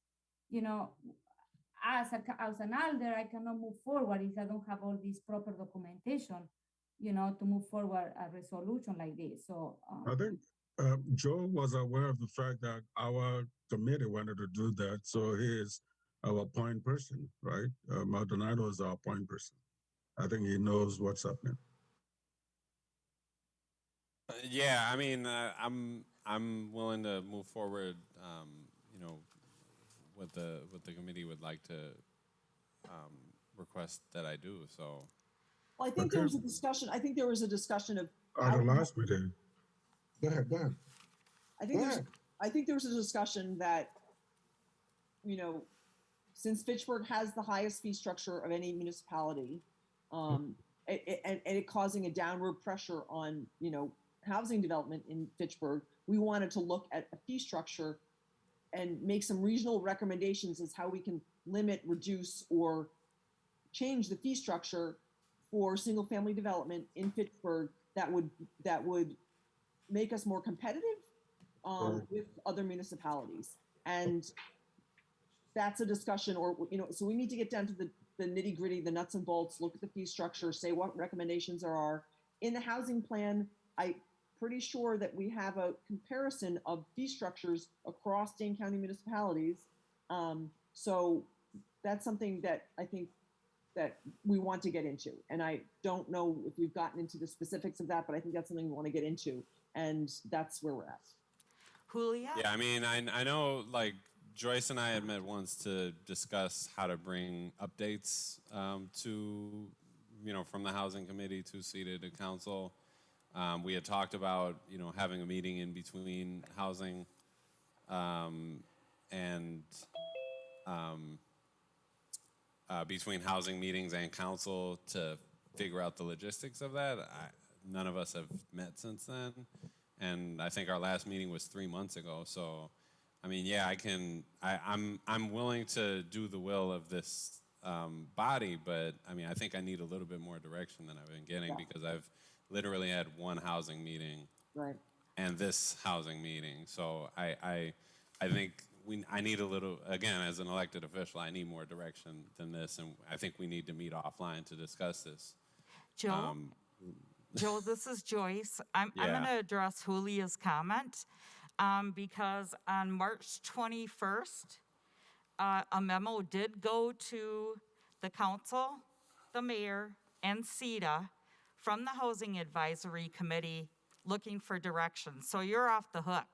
As an elder, I cannot move forward if I don't have all this proper documentation, to move forward a resolution like this. So I think Joe was aware of the fact that our committee wanted to do that, so he is our point person, right? Maldonado is our point person. I think he knows what's happening. Yeah, I mean, I'm willing to move forward. What the committee would like to request that I do. So. Well, I think there was a discussion. I think there was a discussion of. At the last meeting. Go ahead. I think there was a discussion that, since Fitchburg has the highest fee structure of any municipality, and it causing a downward pressure on, housing development in Fitchburg, we wanted to look at a fee structure and make some regional recommendations as how we can limit, reduce, or change the fee structure for single family development in Fitchburg that would make us more competitive with other municipalities. And that's a discussion, or, so we need to get down to the nitty gritty, the nuts and bolts, look at the fee structure, say what recommendations there are. In the housing plan, I'm pretty sure that we have a comparison of fee structures across Dane County municipalities. So that's something that I think that we want to get into. And I don't know if we've gotten into the specifics of that, but I think that's something we want to get into. And that's where we're at. Julia? Yeah, I mean, I know, like, Joyce and I had met once to discuss how to bring updates to, from the housing committee to CETA to council. We had talked about, having a meeting in between housing and between housing meetings and council to figure out the logistics of that. None of us have met since then. And I think our last meeting was 3 months ago. So, I mean, yeah, I'm willing to do the will of this body, but I mean, I think I need a little bit more direction than I've been getting because I've literally had one housing meeting and this housing meeting. So I think I need a little, again, as an elected official, I need more direction than this. And I think we need to meet offline to discuss this. Joe, this is Joyce. I'm going to address Julia's comment because on March 21st, a memo did go to the council, the mayor, and CETA from the Housing Advisory Committee looking for direction. So you're off the hook.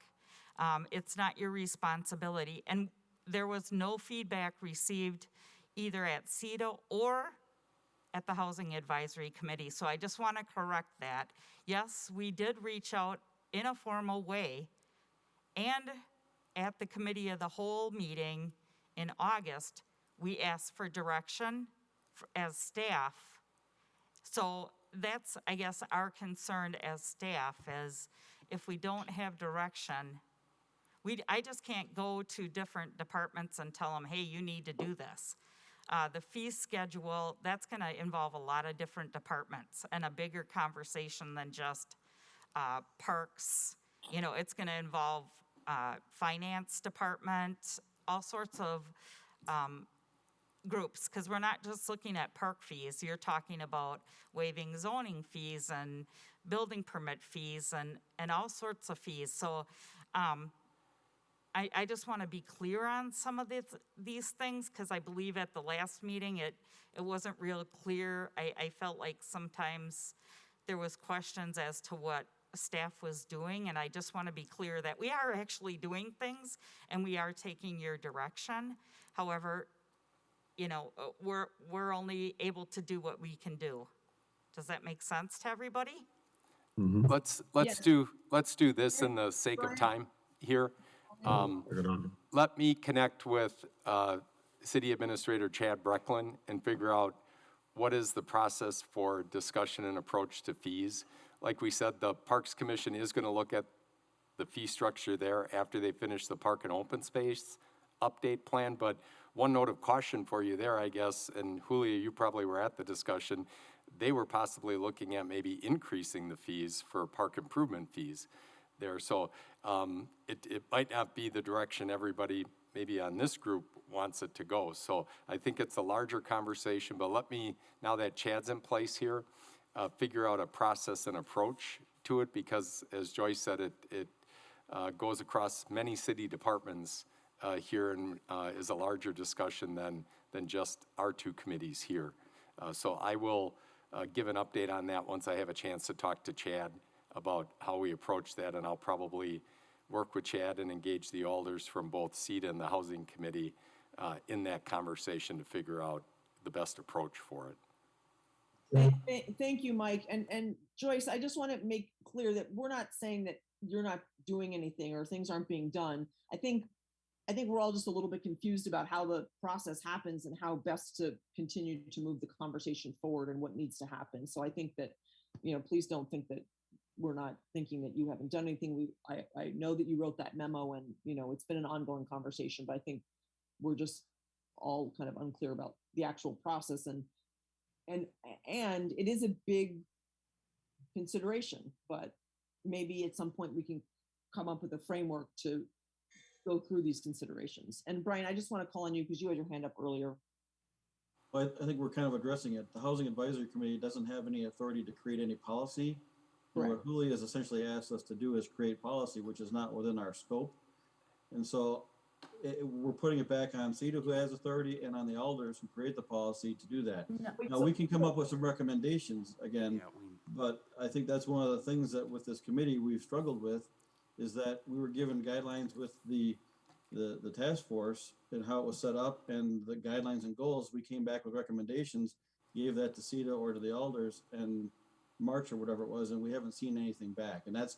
It's not your responsibility. And there was no feedback received either at CETA or at the Housing Advisory Committee. So I just want to correct that. Yes, we did reach out in a formal way, and at the Committee of the Whole meeting in August, we asked for direction as staff. So that's, I guess, our concern as staff is if we don't have direction, I just can't go to different departments and tell them, hey, you need to do this. The fee schedule, that's going to involve a lot of different departments and a bigger conversation than just parks. You know, it's going to involve finance department, all sorts of groups, because we're not just looking at park fees. You're talking about waiving zoning fees and building permit fees and all sorts of fees. So I just want to be clear on some of these things, because I believe at the last meeting it wasn't real clear. I felt like sometimes there was questions as to what staff was doing, and I just want to be clear that we are actually doing things and we are taking your direction. However, you know, we're only able to do what we can do. Does that make sense to everybody? Let's Yes. do this in the sake of time here. Let me connect with City Administrator Chad Brecklin and figure out what is the process for discussion and approach to fees. Like we said, the Parks Commission is going to look at the fee structure there after they finish the park and open space update plan. But one note of caution for you there, I guess, and Julia, you probably were at the discussion, they were possibly looking at maybe increasing the fees for park improvement fees there. So it might not be the direction everybody maybe on this group wants it to go. So I think it's a larger conversation, but let me, now that Chad's in place here, figure out a process and approach to it, because as Joyce said, it goes across many city departments here and is a larger discussion than just our two committees here. So I will give an update on that once I have a chance to talk to Chad about how we approach that, and I'll probably work with Chad and engage the alders from both CETA and the Housing Committee in that conversation to figure out the best approach for it. Thank you, Mike. And Joyce, I just want to make clear that we're not saying that you're not doing anything or things aren't being done. I think we're all just a little bit confused about how the process happens and how best to continue to move the conversation forward and what needs to happen. So I think that, you know, please don't think that we're not thinking that you haven't done anything. I know that you wrote that memo, and, you know, it's been an ongoing conversation, but I think we're just all kind of unclear about the actual process, and it is a big consideration, but maybe at some point we can come up with a framework to go through these considerations. And Brian, I just want to call on you because you had your hand up earlier. Well, I think we're kind of addressing it. The Housing Advisory Committee doesn't have any authority to create any policy. And what Julie has essentially asked us to do is create policy, which is not within our scope. And so we're putting it back on CETA, who has authority, and on the alders who create the policy to do that. Now, we can come up with some recommendations again, but I think that's one of the things that with this committee we've struggled with, is that we were given guidelines with the task force and how it was set up and the guidelines and goals. We came back with recommendations, gave that to CETA or to the alders in March or whatever it was, and we haven't seen anything back. And that's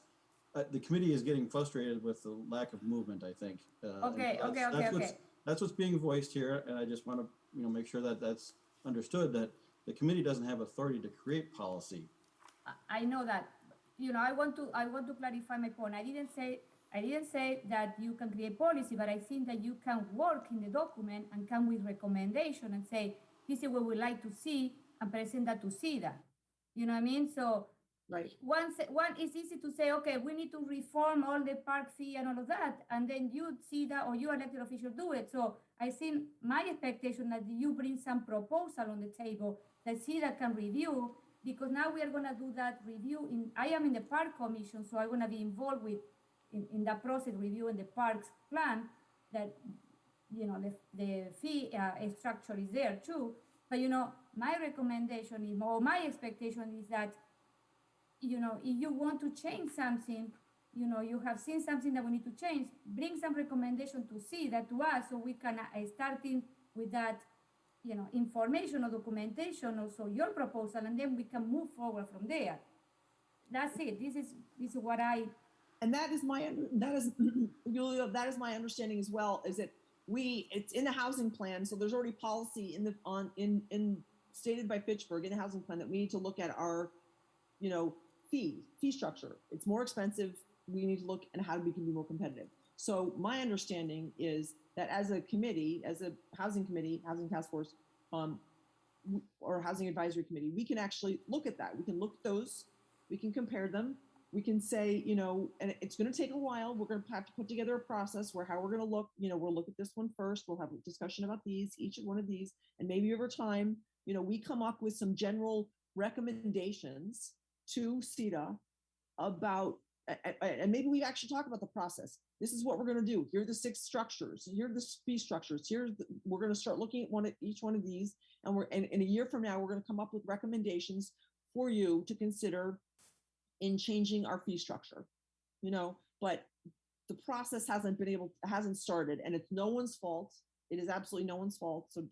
the committee is getting frustrated with the lack of movement, I think. Okay. That's what's being voiced here, and I just want to make sure that that's understood, that the committee doesn't have authority to create policy. I know that. I want to clarify my point. I didn't say that you can create policy, but I think that you can work in the document and come with recommendation and say, this is what we like to see, and present that to CETA. You know what I mean? So one is easy to say, okay, we need to reform all the park fee and all of that, and then you see that, or your elected official do it. So I think my expectation that you bring some proposal on the table that CETA can review, because now we are going to do that review. I am in the park commission, so I'm going to be involved in that process, reviewing the parks plan, that the fee structure is there too. But my recommendation is, or my expectation is that if you want to change something, you have seen something that we need to change, bring some recommendation to see that to us, so we can starting with that information or documentation, also your proposal, and then we can move forward from there. That's it. This is what I. And that is my understanding as well, is that it's in the housing plan, so there's already policy in stated by Fitchburg in the housing plan that we need to look at our fee structure. It's more expensive. We need to look at how we can be more competitive. So my understanding is that as a committee, as a housing committee, housing task force, or housing advisory committee, we can actually look at that. We can look at those, we can compare them. We can say, you know, and it's going to take a while. We're going to have to put together a process where how we're going to look, you know, we'll look at this one first. We'll have a discussion about these, each one of these, and maybe over time, you know, we come up with some general recommendations to CETA about, and maybe we actually talk about the process. This is what we're going to do. Here are the 6 structures. Here are the fee structures. We're going to start looking at each one of these, and in a year from now, we're going to come up with recommendations for you to consider in changing our fee structure, you know, but the process hasn't started, and it's no one's fault. It is absolutely no one's fault. So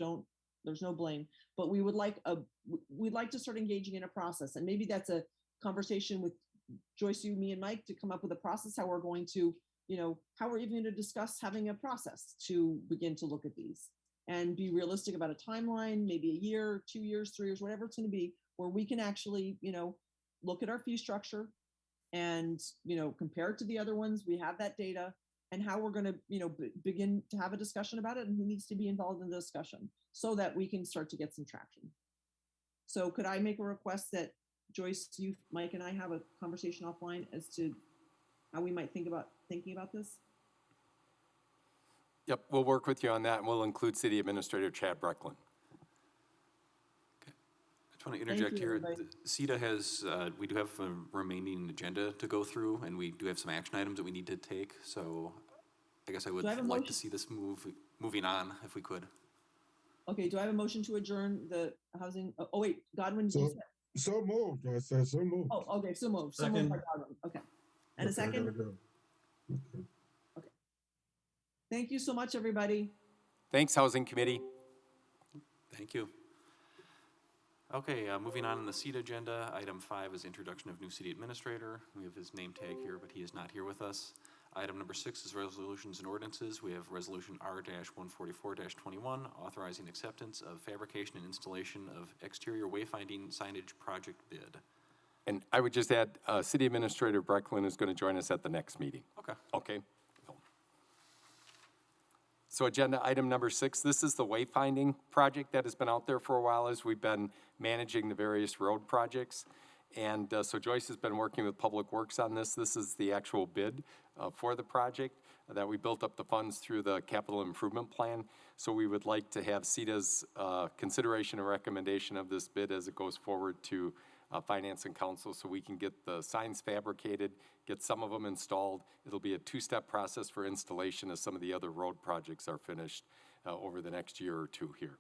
there's no blame, but we'd like to start engaging in a process. And maybe that's a conversation with Joyce, you, me, and Mike to come up with a process, how we're going to, you know, how we're even going to discuss having a process to begin to look at these and be realistic about a timeline, maybe a year, 2 years, 3 years, whatever it's going to be, where we can actually, you know, look at our fee structure and, you know, compare it to the other ones. We have that data and how we're going to, you know, begin to have a discussion about it and who needs to be involved in the discussion so that we can start to get some traction. So could I make a request that Joyce, you, Mike, and I have a conversation offline as to how we might thinking about this? Yep, we'll work with you on that, and we'll include City Administrator Chad Brecklin. I just want to interject here. CETA has, we do have a remaining agenda to go through, and we do have some action items that we need to take. So I guess I would like to see this moving on if we could. Okay, do I have a motion to adjourn the housing? Oh wait, Godwin, did you say? So moved. I said so moved. Oh, okay, so moved. So moved by Godwin. Okay. And a second? Okay. Thank you so much, everybody. Thanks, Housing Committee. Thank you. Okay, moving on in the CETA agenda, item 5 is introduction of new city administrator. We have his name tag here, but he is not here with us. Item number 6 is resolutions and ordinances. We have resolution R-144-21, authorizing acceptance of fabrication and installation of exterior wayfinding signage project bid. And I would just add, City Administrator Brecklin is going to join us at the next meeting. Okay. Okay. So agenda item number 6, this is the wayfinding project that has been out there for a while as we've been managing the various road projects. And so Joyce has been working with Public Works on this. This is the actual bid for the project that we built up the funds through the capital improvement plan. So we would like to have CETA's consideration and recommendation of this bid as it goes forward to Finance and Council so we can get the signs fabricated, get some of them installed. It'll be a 2-step process for installation as some of the other road projects are finished over the next year or 2 here.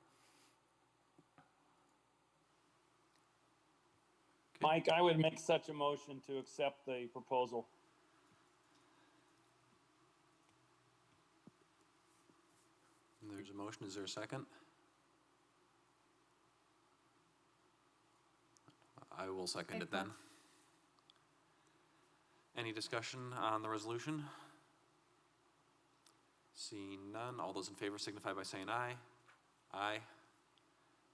Mike, I would make such a motion to accept the proposal. There's a motion. Is there a second? I will second it then. Any discussion on the resolution? Seeing none, all those in favor signify by saying aye. Aye.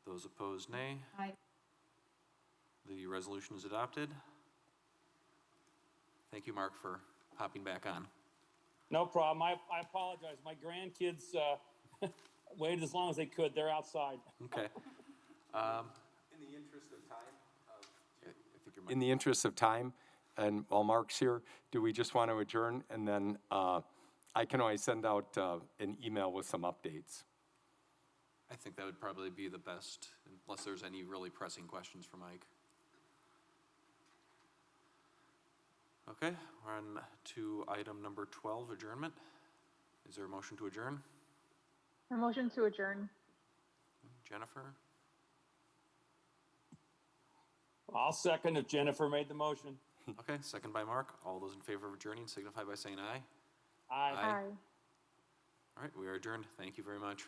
Those opposed, nay. Aye. The resolution is adopted. Thank you, Mark, for hopping back on. No problem. I apologize. My grandkids waited as long as they could. They're outside. Okay. In the interest of time, and while Mark's here, do we just want to adjourn? And then I can always send out an email with some updates. I think that would probably be the best, unless there's any really pressing questions for Mike. Okay, we're on to item number 12, adjournment. Is there a motion to adjourn? A motion to adjourn. Jennifer? I'll second if Jennifer made the motion. Okay, second by Mark. All those in favor of adjourning signify by saying aye. Aye. Aye. All right, we are adjourned. Thank you very much.